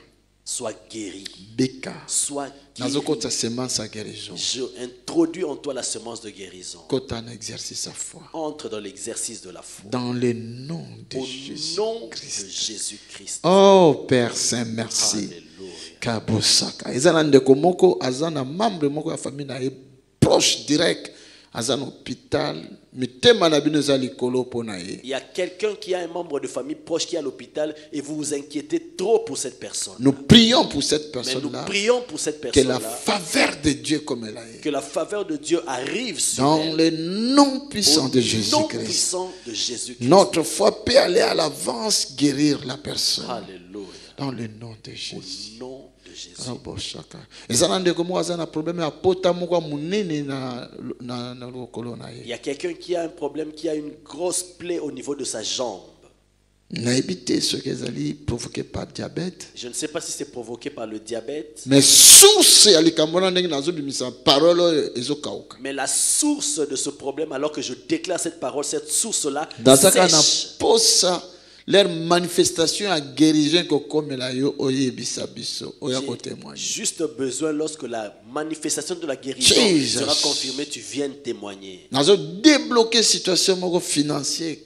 Sois guéri. Bika. Sois guéri. Je introduis en toi la semence de guérison. Entre dans l'exercice de la foi. Dans le nom de Jésus-Christ. Au nom de Jésus-Christ. Oh Père Saint, merci. Kabosaka. Ezanande komoko azana membre moko ya famille na proche direct. Il y a quelqu'un qui a un membre de famille proche qui est à l'hôpital et vous vous inquiétez trop pour cette personne. Nous prions pour cette personne-là. Nous prions pour cette personne-là. Que la faveur de Dieu comme elle est. Que la faveur de Dieu arrive sur dans elle. Le nom puissant de Jésus-Christ. Notre foi peut aller à l'avance guérir la personne. Alléluia. Dans le nom de Jésus. Au nom de Jésus. Il y a quelqu'un qui a un problème, qui a une grosse plaie au niveau de sa jambe. Je ne sais pas si c'est provoqué par le diabète. Mais la source de ce problème, alors que je déclare cette parole, cette source-là sèche. Leur manifestation à guérison juste besoin lorsque la manifestation de la guérison sera confirmée, tu viens témoigner. Débloquer situation financière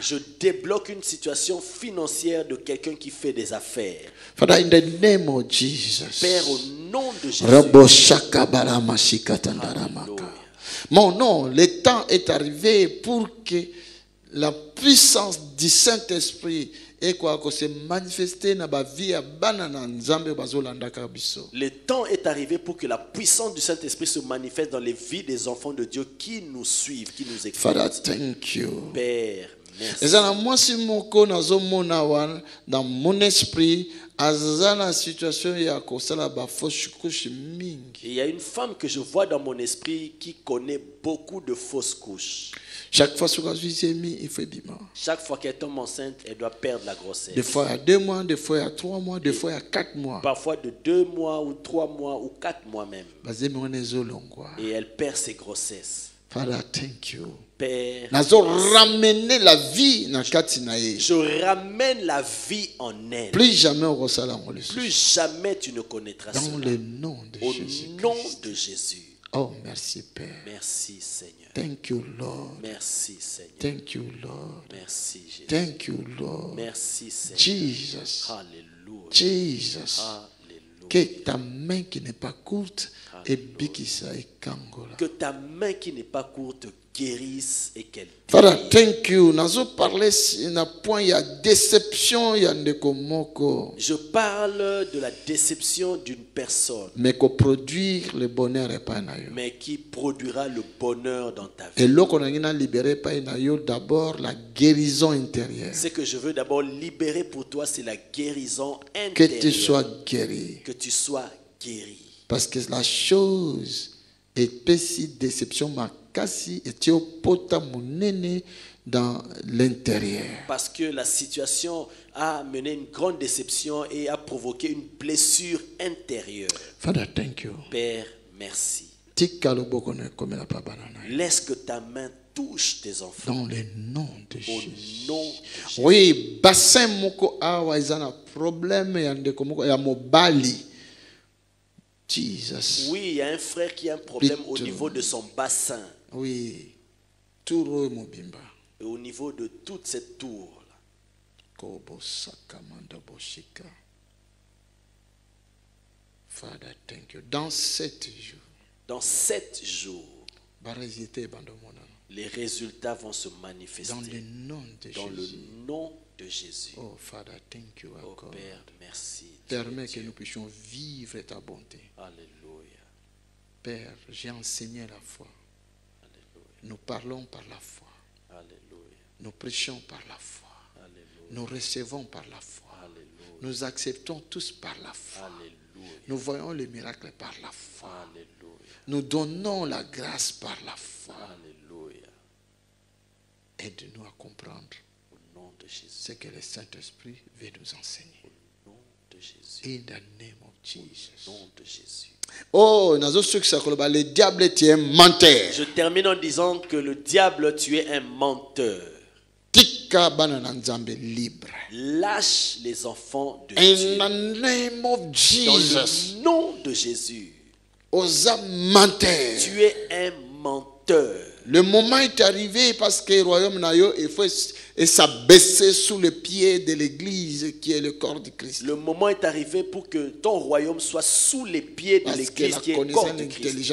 je débloque une situation financière de quelqu'un qui fait des affaires. Father, in the name of Jesus. Père, au nom de Jésus. Mon nom, le temps est arrivé pour que la puissance du Saint-Esprit se manifester dans la vie de le temps est arrivé pour que la puissance du Saint-Esprit se manifeste dans les vies des enfants de Dieu qui nous suivent, qui nous écoutent. Father, thank you. Père, merci. Dans mon esprit, il y a une femme que je vois dans mon esprit qui connaît beaucoup de fausses couches. Chaque fois qu'elle tombe enceinte, elle doit perdre la grossesse. Des fois il y a 2 mois, des fois il y a 3 mois, des fois il y a 4 mois. Parfois de 2 mois ou 3 mois ou 4 mois même. Et elle perd ses grossesses. Father, thank you. Père, je ramène la vie en elle. Plus jamais tu ne connaîtras ça. Dans le nom de Jésus. Au nom de Jésus. Oh, merci Père. Merci Seigneur. Thank you Lord. Merci Seigneur. Thank you Lord. Merci Jésus. Thank you Lord. Merci Seigneur. Jesus. Alléluia. Jesus. Alléluia. Que ta main qui n'est pas courte et bikisa et kangola. Que ta main qui n'est pas courte guérisse et qu'elle. Father, thank you. Nazo parler na point il y a déception il y a ndeko moko. Je parle de la déception d'une personne. Mais qui produire le bonheur et pas na yo. Mais qui produira le bonheur dans ta vie. Et là qu'on a libéré pas na yo d'abord la guérison intérieure. Ce que je veux d'abord libérer pour toi, c'est la guérison intérieure. Que tu sois guéri. Que tu sois guéri. Parce que la chose est si déception makasi et tu pota monene dans l'intérieur. Parce que la situation a mené une grande déception et a provoqué une blessure intérieure. Father, thank you. Père, merci. Laisse que ta main touche tes enfants. Dans le nom de Jésus. Au nom de Jésus. Oui, bassin moko awa izana problème ya ndeko moko ya mobali. Jesus. Oui, il y a un frère qui a un problème au niveau de son bassin. Oui. Touro mobimba. Et au niveau de toute cette tour là. Kobo sakamanda boshika. Father, thank you. Dans 7 jours. dans 7 jours, les résultats vont se manifester dans le nom de dans Jésus. Le nom de Jésus. Oh, Father, thank you, oh Père, merci. Permets que nous puissions vivre ta bonté. Alléluia. Père, j'ai enseigné la foi. Alléluia. Nous parlons par la foi. Alléluia. Nous prêchons par la foi. Alléluia. Nous recevons par la foi. Alléluia. Nous acceptons tous par la foi. Alléluia. Nous voyons les miracles par la foi. Alléluia. Nous donnons la grâce par la foi. Alléluia. Aide-nous à comprendre au nom de Jésus. Ce que le Saint-Esprit veut nous enseigner. Au nom de Jésus. In the name of Jesus. Au nom de Jésus. Oh, le diable tu es un menteur. Je termine en disant que le diable tu es un menteur. Libre. Lâche les enfants de In Dieu. the name of Jesus. Dans le nom de Jésus. Menteur. Tu es un menteur. Le moment est arrivé parce que le royaume nayo et s'abaisser sous le pied de l'église qui est le corps de Christ. Le moment est arrivé pour que ton royaume soit sous les pieds de l'église qui est le corps de Christ.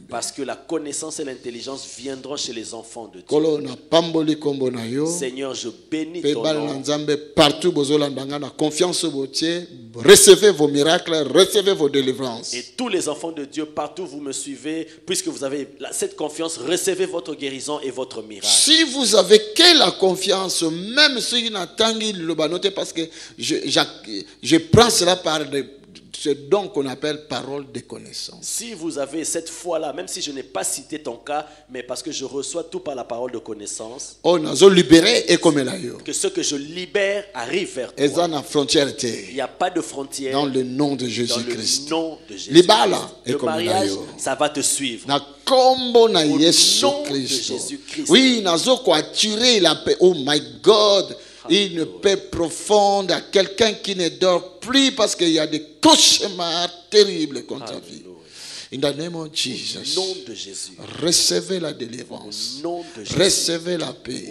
Parce que la connaissance et l'intelligence viendront chez les enfants de Dieu. Seigneur, je bénis ton nom. Partout, confiance au recevez vos miracles, recevez vos délivrances. Et tous les enfants de Dieu, partout où vous me suivez, puisque vous avez cette confiance, recevez votre guérison et votre miracle. Si vous avez que la confiance, même si vous n'attendez le banoté, parce que je prends cela par ce don qu'on appelle parole de connaissance. Si vous avez cette foi-là, même si je n'ai pas cité ton cas, mais parce que je reçois tout par la parole de connaissance, que ce que je libère arrive vers toi. Il n'y a pas de frontière. Dans le nom de Jésus-Christ. Dans le nom de Jésus. Le mariage, ça va te suivre. Au nom de Jésus-Christ. Oui, attirer la paix. Oh my God. Une paix profonde à quelqu'un qui ne dort plus parce qu'il y a des cauchemars terribles contre la vie. In the name of Jesus. Au nom de Jésus. Recevez la délivrance. Au nom de Jésus. Recevez la paix.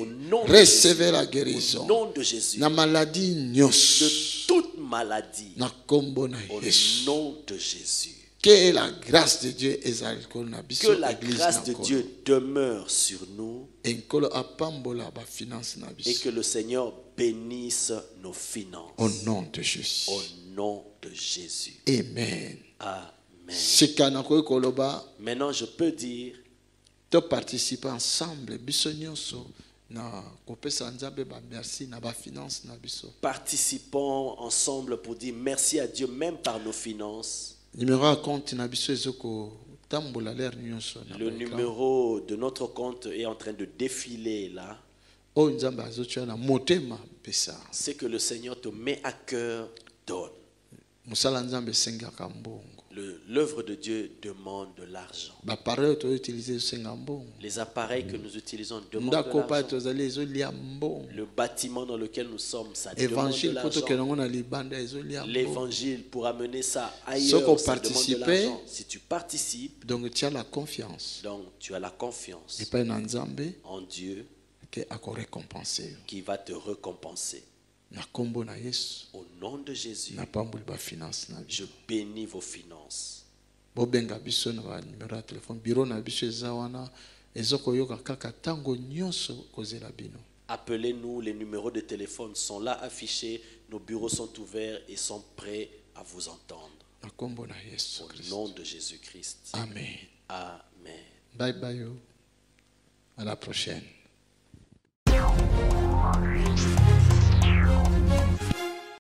Recevez la guérison. Au nom de Jésus. Na maladie de toute maladie. Na kombo na Yesu. Au nom de Jésus. Que la grâce de Dieu que la grâce de Dieu demeure sur nous et que le Seigneur bénisse nos finances. Au nom de Jésus. Au nom de Jésus. Amen. Amen. Maintenant, je peux dire de participer ensemble. Participons ensemble pour dire merci à Dieu même par nos finances. Le numéro de notre compte est en train de défiler là. C'est que le Seigneur te met à cœur, donne. L'œuvre de Dieu demande de l'argent. Les appareils que nous utilisons demandent de l'argent. Le bâtiment dans lequel nous sommes, ça demande de l'argent. L'évangile, pour amener ça ailleurs, ça demande de l'argent. Si tu participes, donc tu as la confiance. Donc tu as la confiance en Dieu qui va te récompenser. Au nom de Jésus, je bénis vos finances. Appelez-nous, les numéros de téléphone sont là affichés, nos bureaux sont ouverts et sont prêts à vous entendre. Au nom de Jésus-Christ. Amen. Amen. Bye bye. À la prochaine.